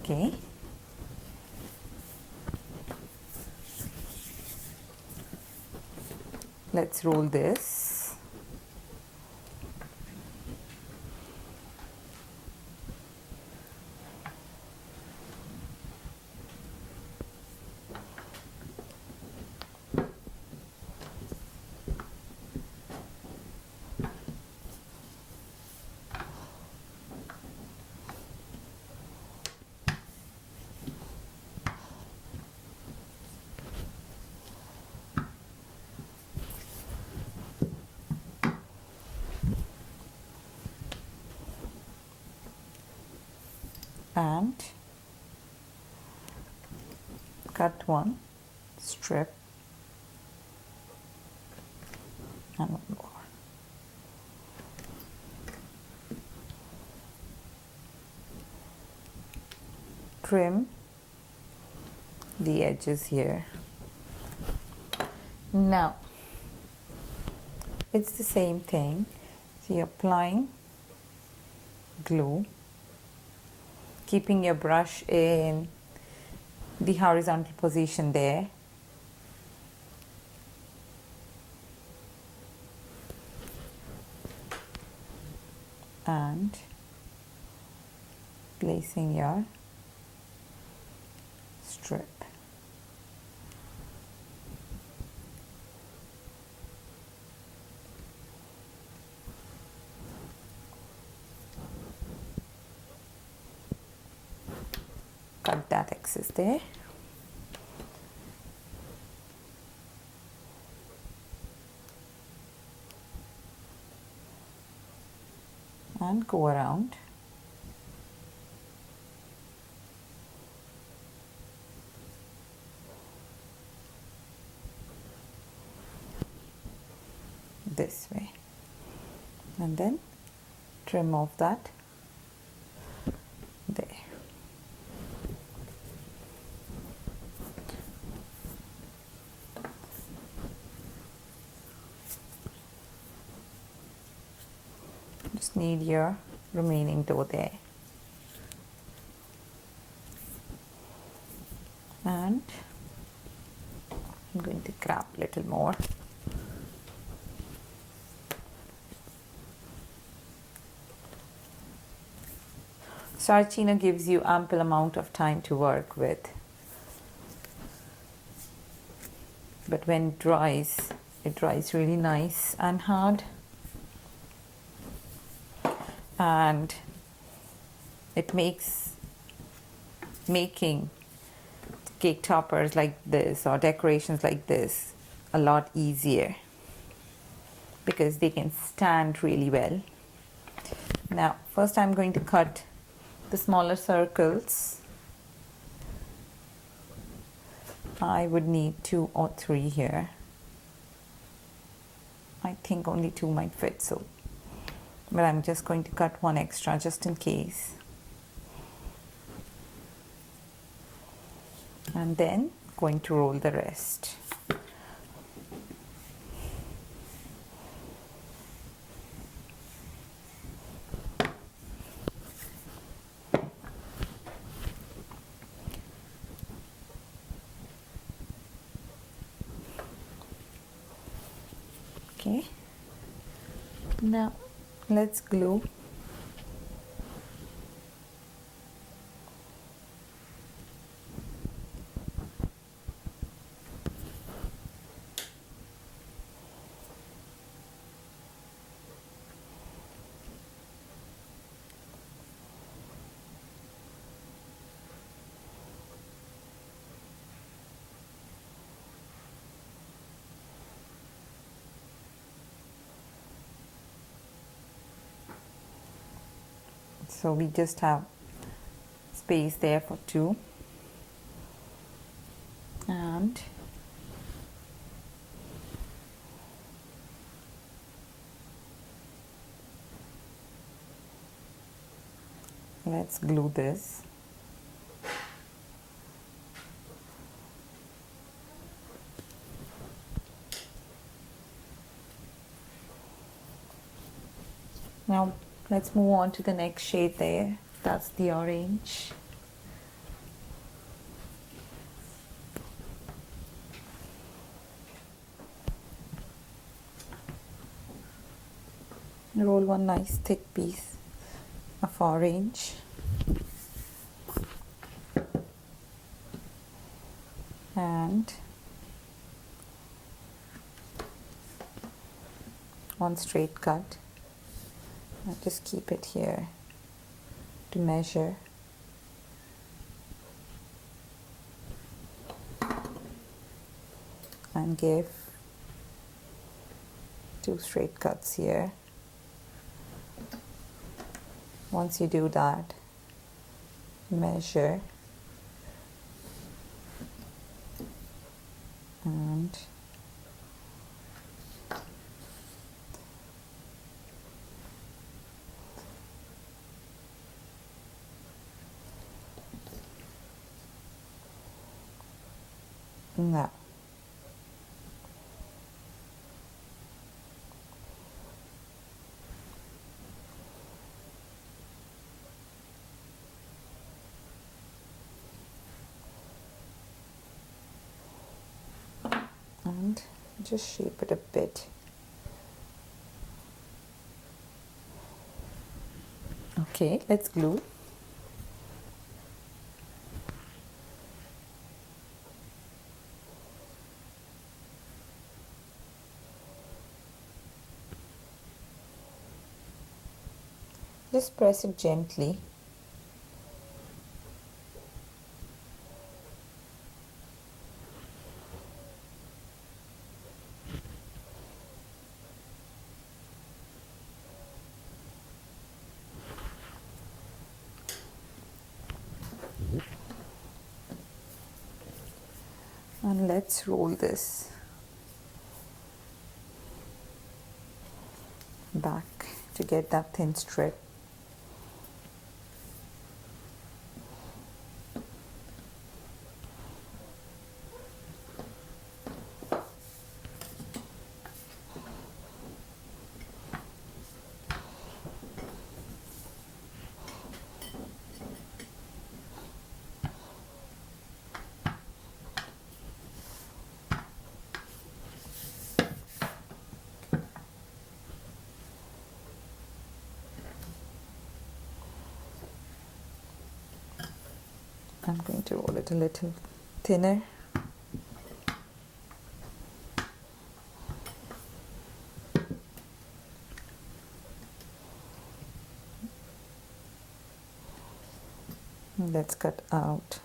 A: Okay. Let's roll this. And cut one strip and one more. Trim the edges here. Now it's the same thing. So you're applying glue, keeping your brush in the horizontal position there. And placing your strip. Cut that excess there. And go around. This way. And then trim off that there. Just need your remaining dough there. And I'm going to grab a little more. Saracino gives you ample amount of time to work with. But when it dries really nice and hard. And it makes making cake toppers like this or decorations like this a lot easier because they can stand really well. Now, first I'm going to cut the smaller circles. I would need 2 or 3 here. I think only 2 might fit, so but I'm just going to cut 1 extra just in case. And then going to roll the rest. Okay. Now let's glue. So we just have space there for 2. And let's glue this. Now let's move on to the next shade there. That's the orange. Roll 1 nice thick piece of orange. And 1 straight cut. I'll just keep it here to measure. And give 2 straight cuts here. Once you do that, measure and now and just shape it a bit. Okay, let's glue. Just press it gently. And let's roll this back to get that thin strip. I'm going to roll it a little thinner. Let's cut out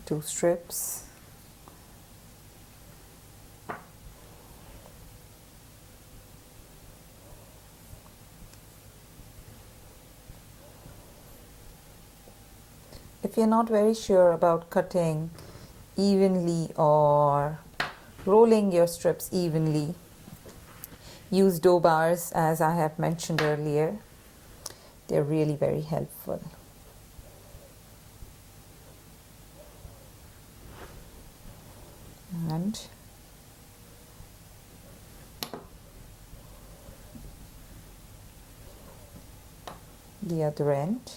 A: two strips. If you're not very sure about cutting evenly or rolling your strips evenly, use dough bars, as I have mentioned earlier. They're really very helpful. And the other end.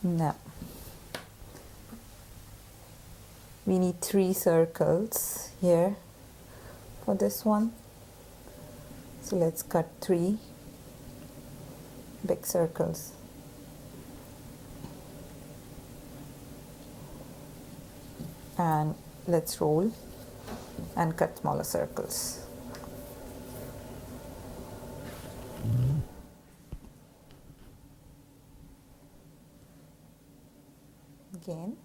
A: Now, we need 3 circles here for this one. So let's cut 3 big circles. And let's roll and cut smaller circles. Again,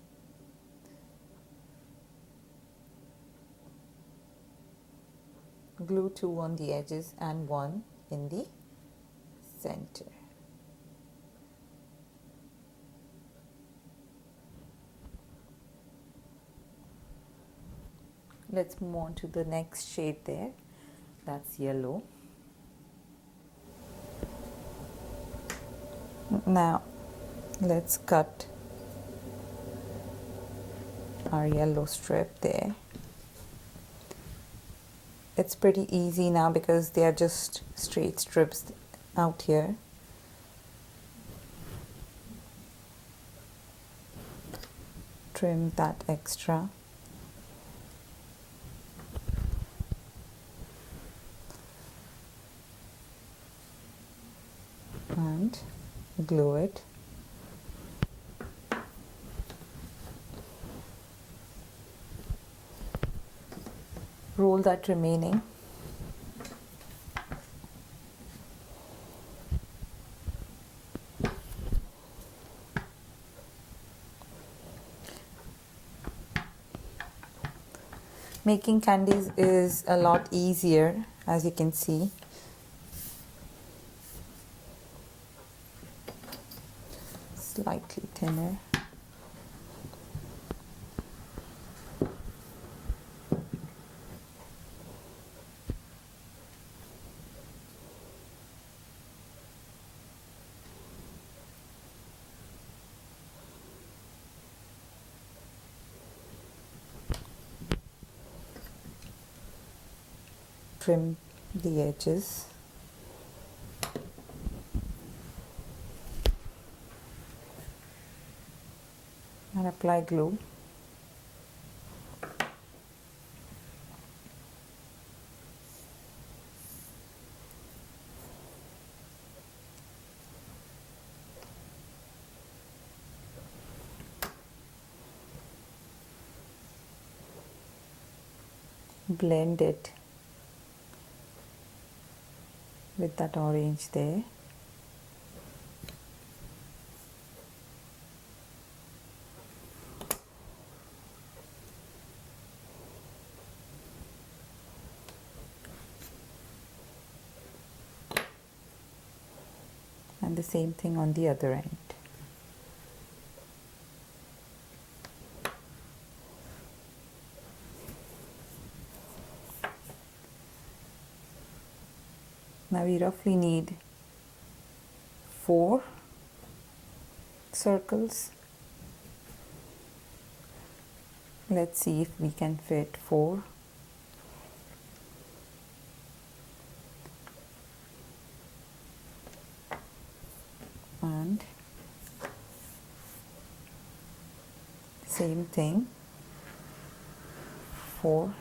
A: glue 2 on the edges and 1 in the center. Let's move on to the next shade there. That's yellow. Now let's cut our yellow strip there. It's pretty easy now because they are just straight strips out here. Trim that extra. And glue it. Roll that remaining. Making candies is a lot easier, as you can see. Slightly thinner. Trim the edges. And apply glue. blend it with that orange there. And the same thing on the other end. Now we roughly need 4 circles. Let's see if we can fit 4. And same thing, 4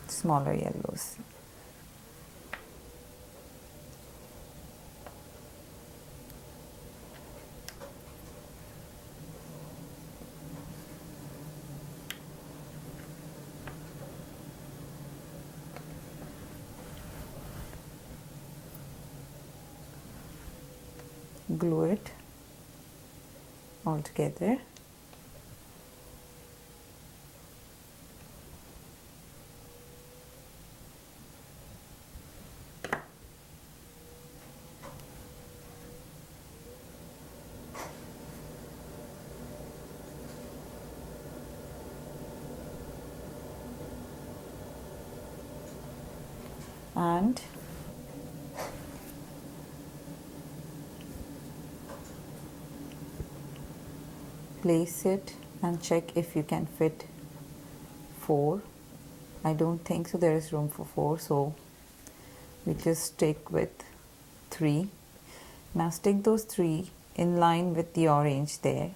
A: smaller yellows. Glue it all together. And place it and check if you can fit 4. I don't think so there is room for 4, so we just stick with 3. Now stick those 3 in line with the orange there.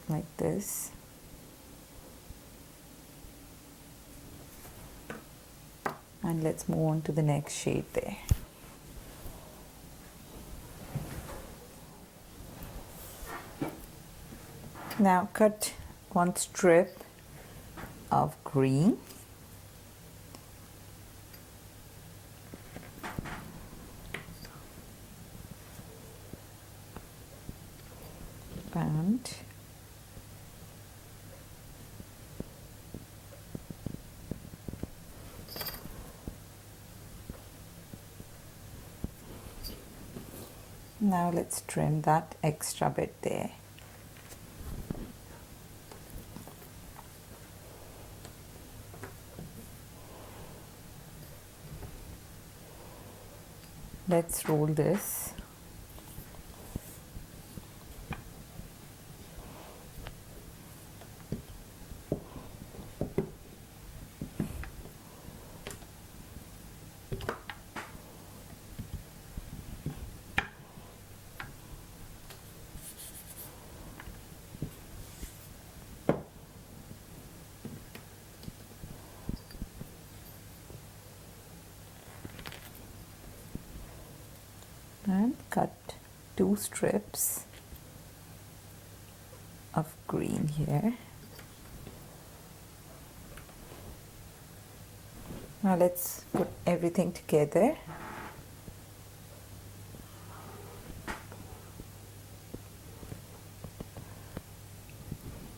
A: Like this. And let's move on to the next shade there. Now cut one strip of green. And now let's trim that extra bit there. Let's roll this. And cut 2 strips of green here. Now let's put everything together.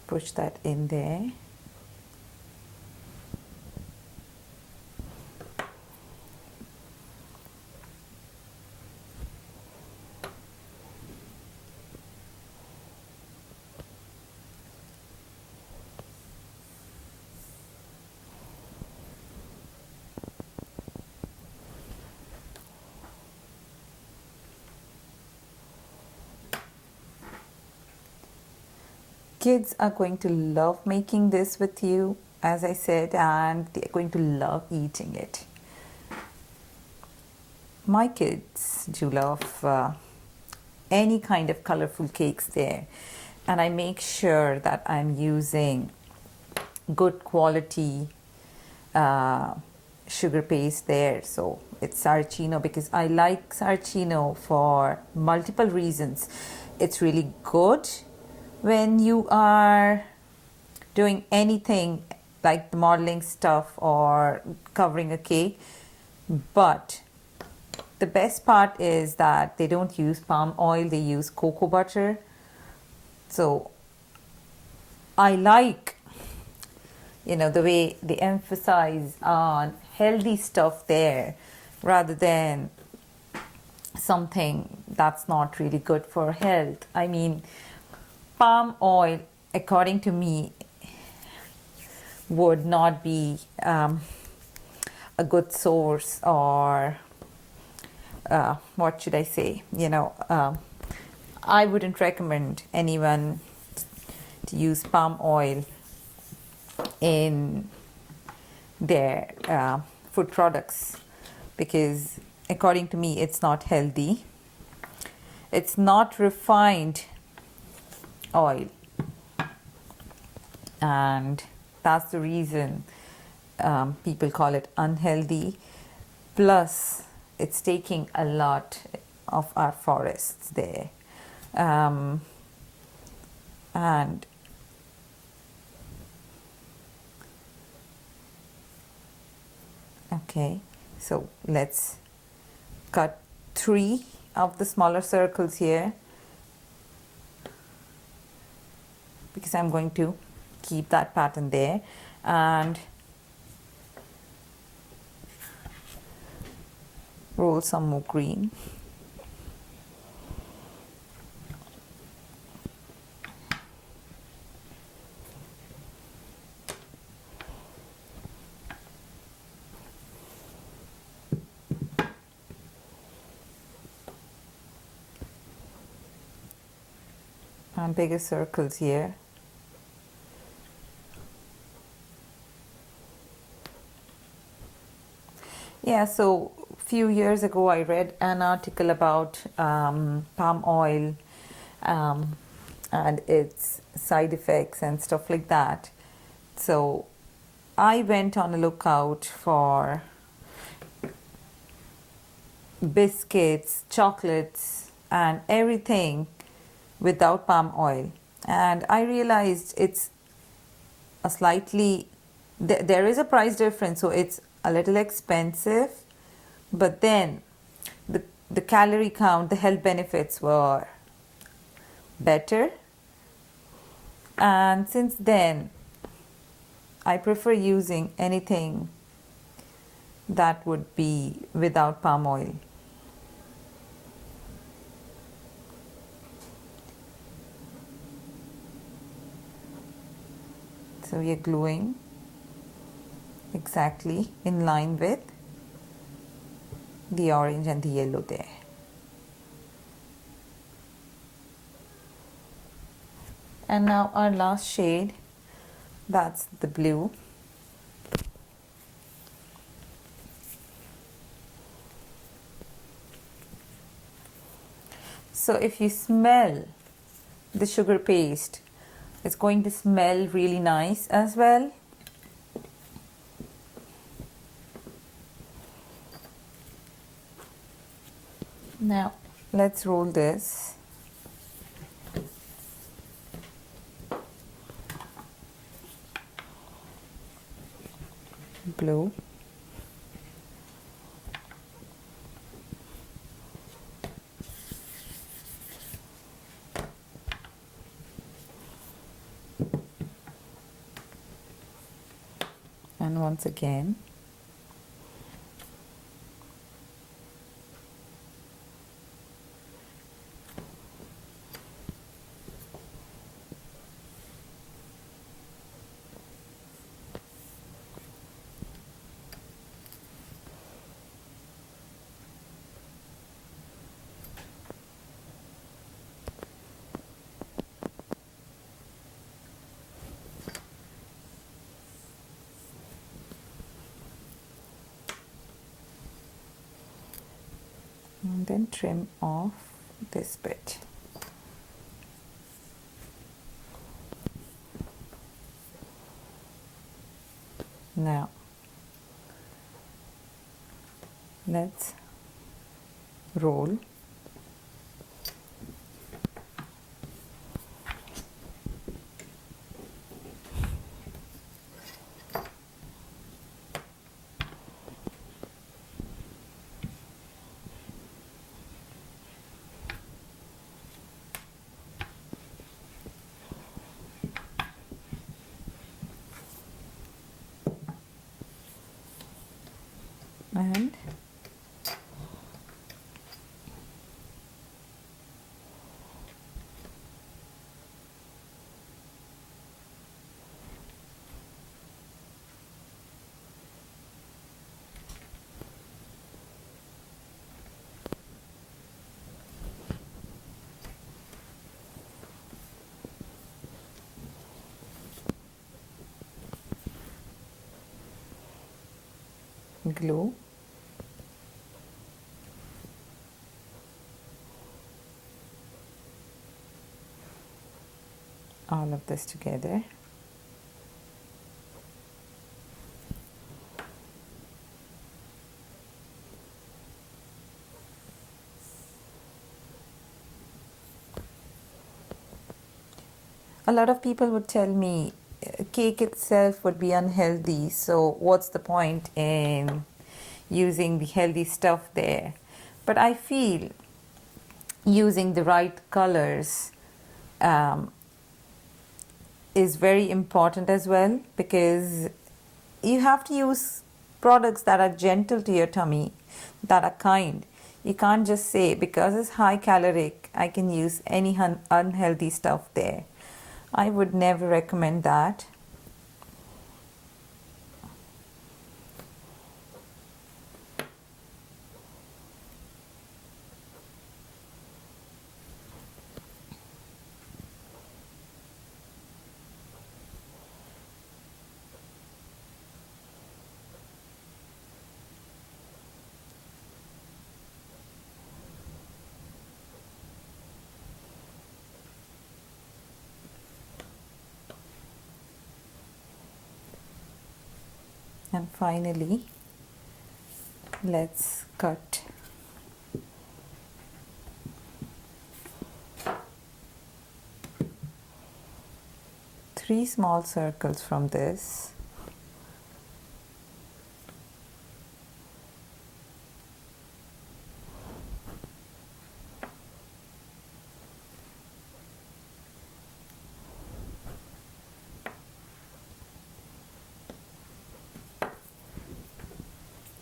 A: Push that in there. Kids are going to love making this with you, as I said, and they're going to love eating it. My kids do love any kind of colorful cakes there, and I make sure that I'm using good quality uh, sugar paste there. So it's Saracino because I like Saracino for multiple reasons. It's really good when you are doing anything like the modeling stuff or covering a cake, but the best part is that they don't use palm oil, they use cocoa butter. So I like, the way they emphasize on healthy stuff there rather than something that's not really good for health. I mean, palm oil, according to me, would not be a good source, or what should I say? I wouldn't recommend anyone to use palm oil in their food products because, according to me, it's not healthy. It's not refined oil, and that's the reason people call it unhealthy. Plus, it's taking a lot of our forests there. And okay, so let's cut 3 of the smaller circles here because I'm going to keep that pattern there, and roll some more green. And bigger circles here. Yeah, so a few years ago I read an article about palm oil and its side effects and stuff like that. So I went on a lookout for biscuits, chocolates, and everything without palm oil. And I realized it's a slightly, there is a price difference, so it's a little expensive, but then the calorie count, the health benefits were better. And since then, I prefer using anything that would be without palm oil. So we are gluing exactly in line with the orange and the yellow there. And now our last shade, that's the blue. So if you smell the sugar paste, it's going to smell really nice as well. Now let's roll this. Blue. And once again. And then trim off this bit. Now Let's roll. And glue. All of this together. A lot of people would tell me cake itself would be unhealthy, so what's the point in using the healthy stuff there? But I feel using the right colors is very important as well, because you have to use products that are gentle to your tummy, that are kind. You can't just say because it's high caloric I can use any unhealthy stuff there. I would never recommend that. And finally, let's cut three small circles from this.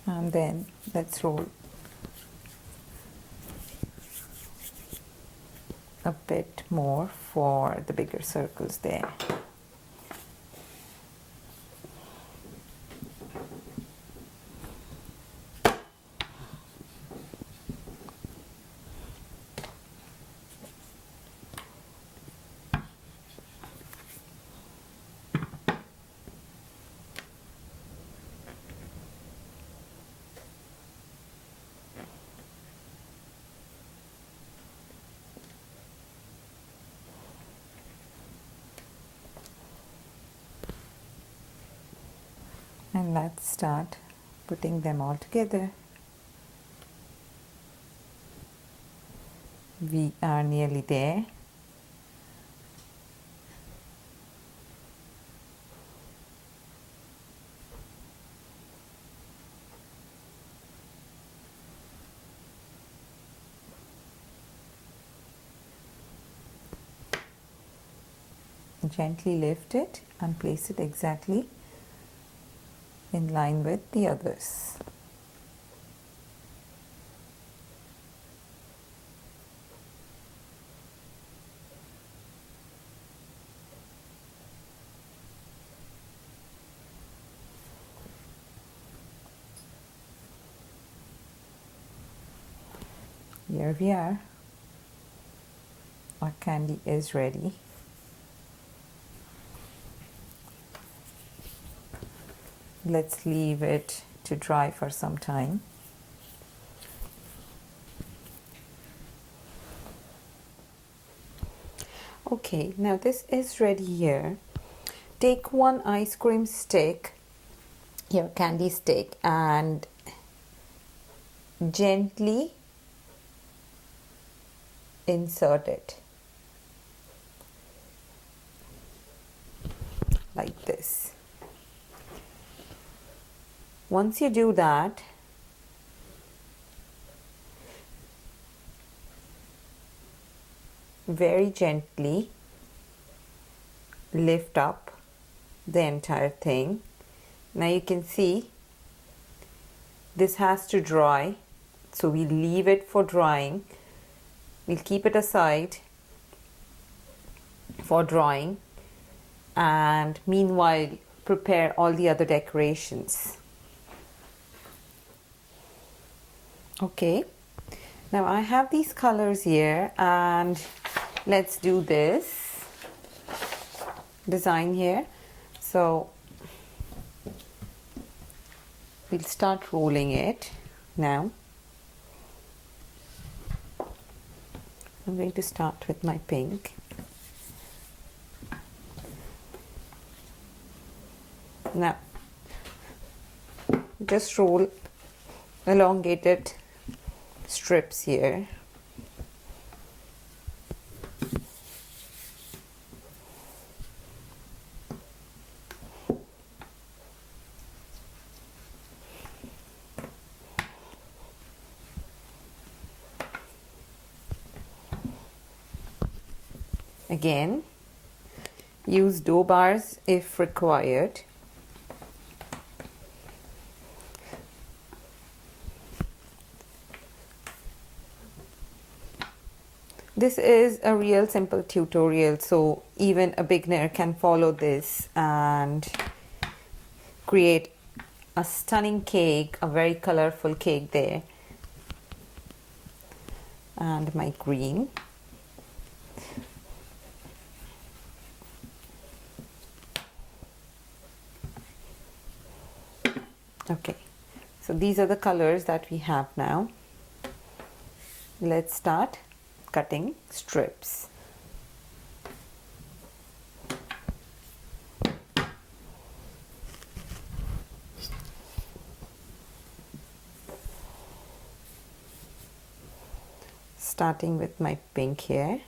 A: And then let's roll a bit more for the bigger circles there. And let's start putting them all together. We are nearly there. Gently lift it and place it exactly in line with the others. Here we are. Our candy is ready. Let's leave it to dry for some time. Okay, now this is ready here. Take one ice cream stick, your candy stick, and gently insert it like this. Once you do that, very gently lift up the entire thing. Now you can see this has to dry, so we leave it for drying. We'll keep it aside for drying, and meanwhile prepare all the other decorations. Okay, now I have these colors here, and let's do this design here. So we'll start rolling it now. I'm going to start with my pink. Now just roll elongated strips here. Again, use dough bars if required. This is a real simple tutorial, so even a beginner can follow this and create a stunning cake, a very colorful cake there. And my green. Okay, so these are the colors that we have now. Let's start cutting strips. Starting with my pink here.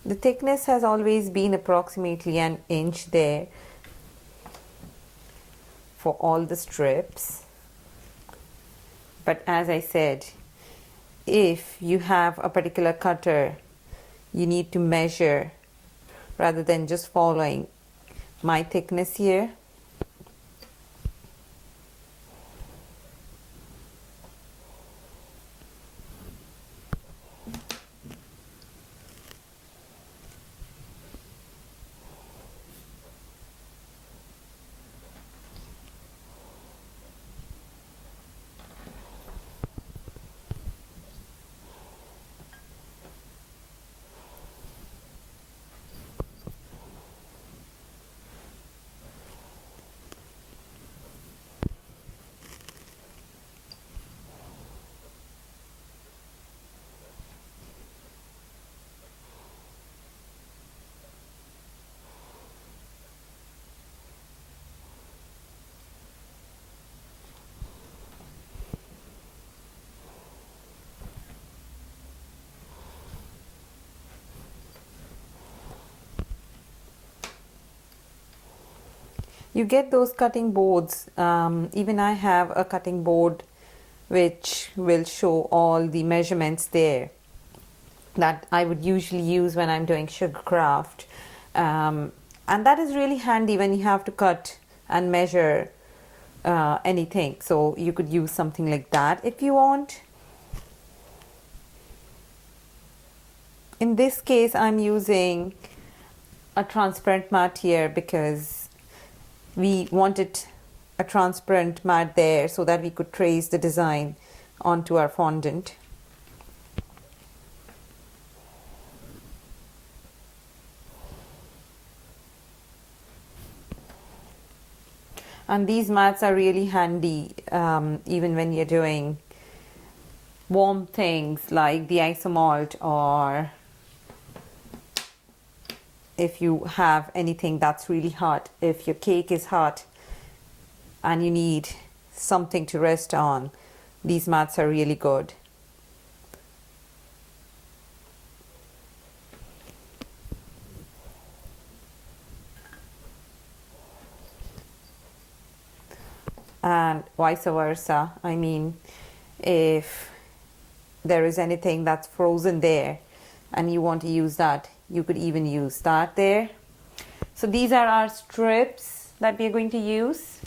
A: The thickness has always been approximately an inch there for all the strips. But as I said, if you have a particular cutter, you need to measure rather than just following my thickness here. You get those cutting boards. Even I have a cutting board which will show all the measurements there that I would usually use when I'm doing sugar craft. And that is really handy when you have to cut and measure anything. So you could use something like that if you want. In this case, I'm using a transparent mat here because we wanted a transparent mat there so that we could trace the design onto our fondant. And these mats are really handy even when you're doing warm things like the isomalt or if you have anything that's really hot, if your cake is hot and you need something to rest on, these mats are really good. And vice versa. I mean, if there is anything that's frozen there and you want to use that, you could even use that there. So these are our strips that we are going to use.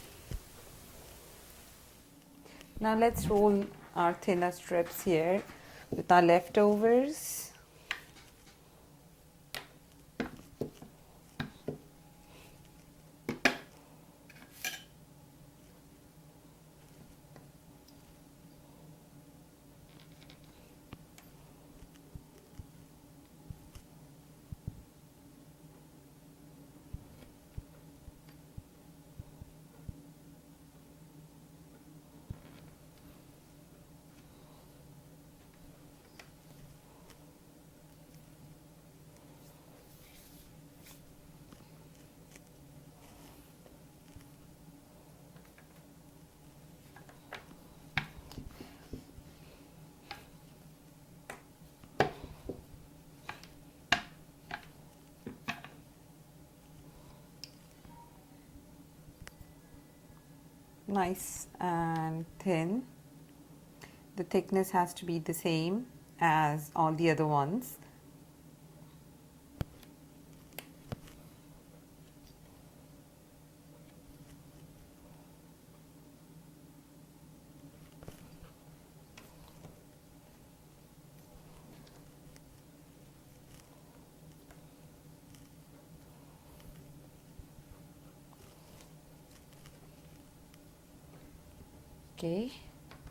A: Now let's roll our thinner strips here with our leftovers. Nice and thin. The thickness has to be the same as all the other ones. Okay,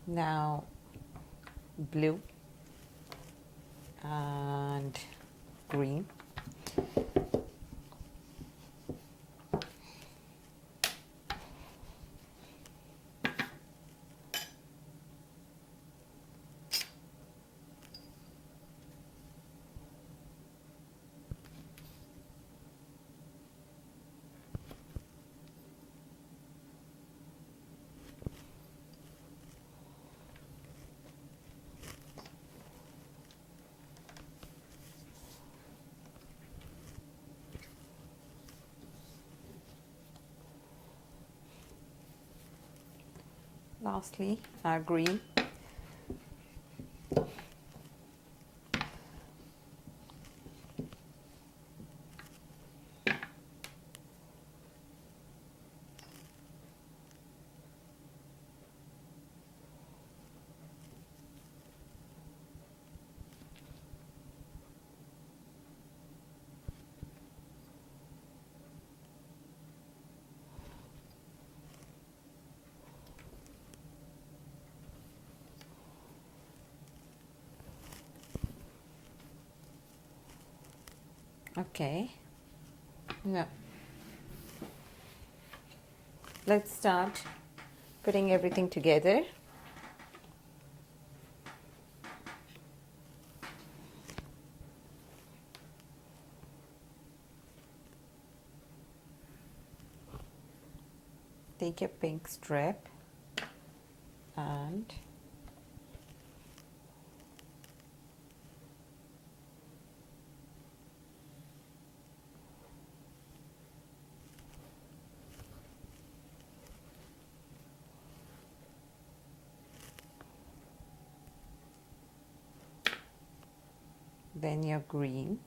A: now blue and green. Lastly, our green. Okay, now let's start putting everything together. Take a pink strip and then your green.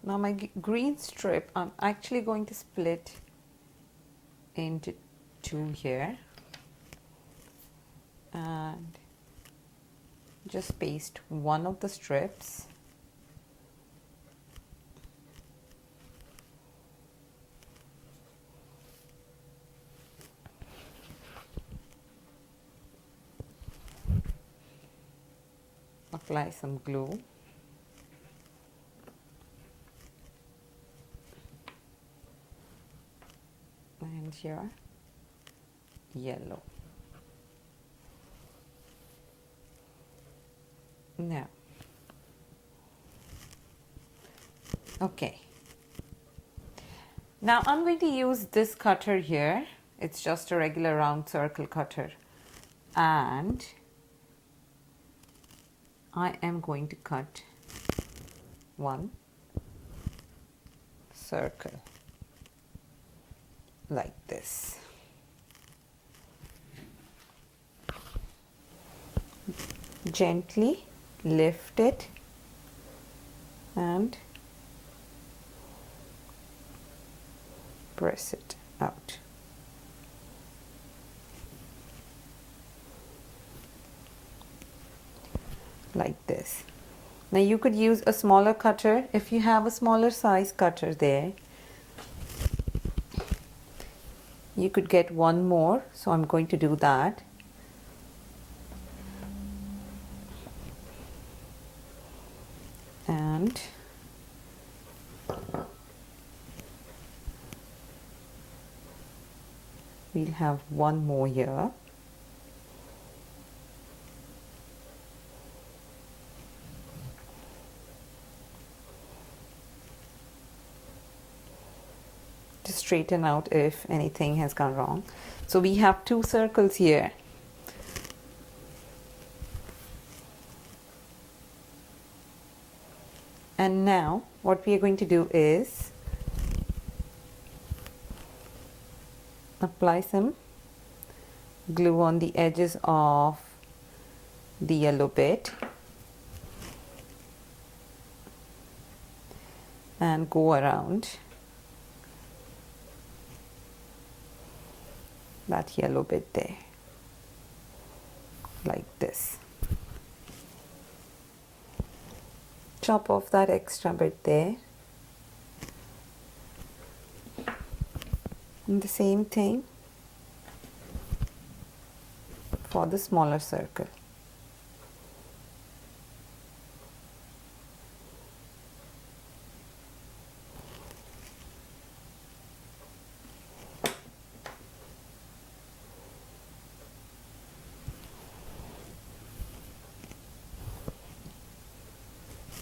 A: Now my green strip, I'm actually going to split into two here and just paste one of the strips apply some glue. and your yellow. Now, okay. Now I'm going to use this cutter here. It's just a regular round circle cutter, and I am going to cut one circle like this. Gently lift it and press it out. Like this. Now you could use a smaller cutter if you have a smaller size cutter there. You could get one more, so I'm going to do that. And we'll have one more here. To straighten out if anything has gone wrong. So we have two circles here. And now what we are going to do is apply some glue on the edges of the yellow bit and go around that yellow bit there, like this. Chop off that extra bit there. And the same thing for the smaller circle.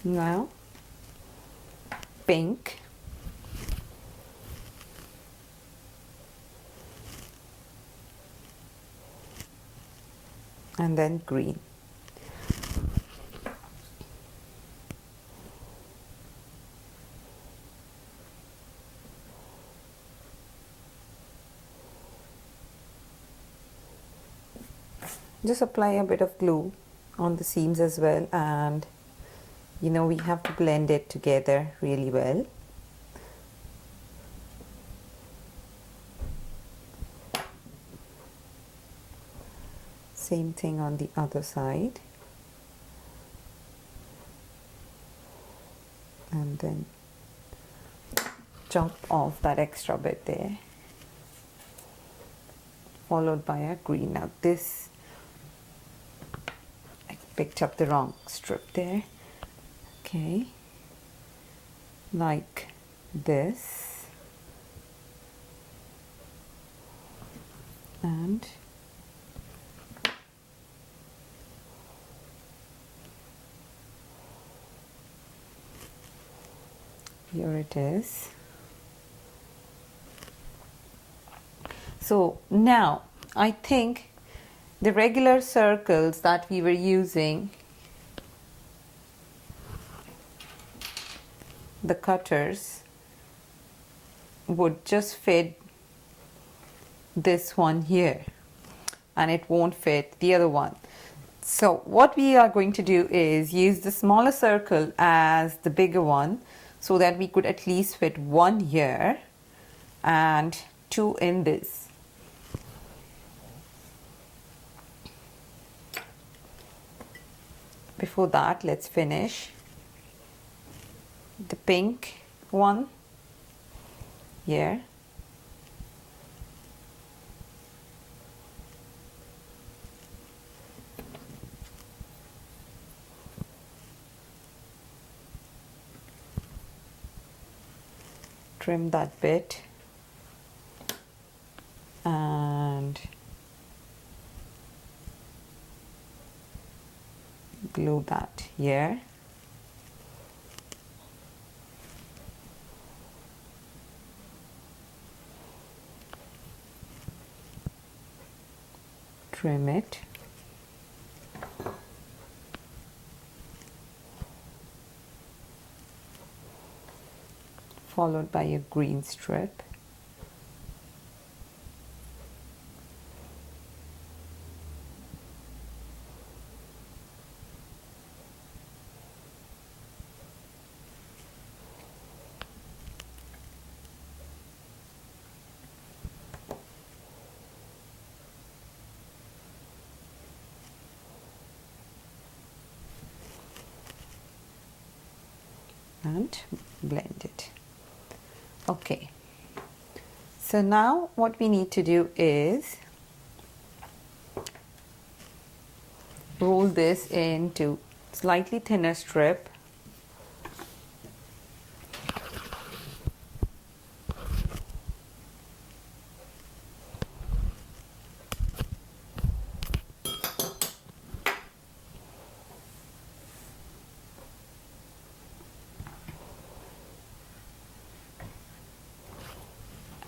A: Now, pink, and then green. Just apply a bit of glue on the seams as well, and we have to blend it together really well. Same thing on the other side. And then chop off that extra bit there, followed by a green. Now this, I picked up the wrong strip there. Okay, like this, and here it is. So now I think the regular circles that we were using, the cutters, would just fit this one here, and it won't fit the other one. So what we are going to do is use the smaller circle as the bigger one, so that we could at least fit one here and two in this. Before that, let's finish the pink one here. Trim that bit. glue that here. Trim it. Followed by a green strip. And blend it. Okay, so now what we need to do is roll this into slightly thinner strip.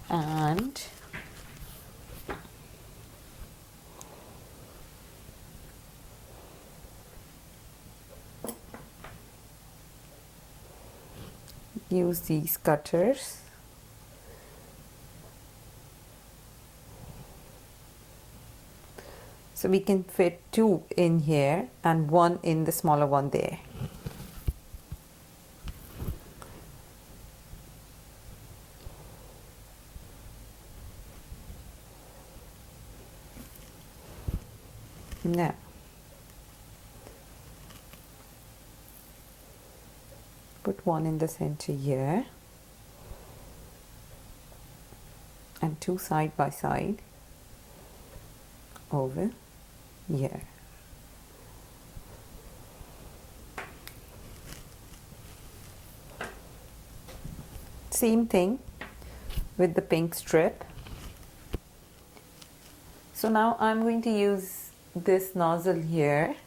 A: And use these cutters so we can fit two in here and one in the smaller one there. Now put one in the center here and two side by side over here. Same thing with the pink strip. So now I'm going to use this nozzle here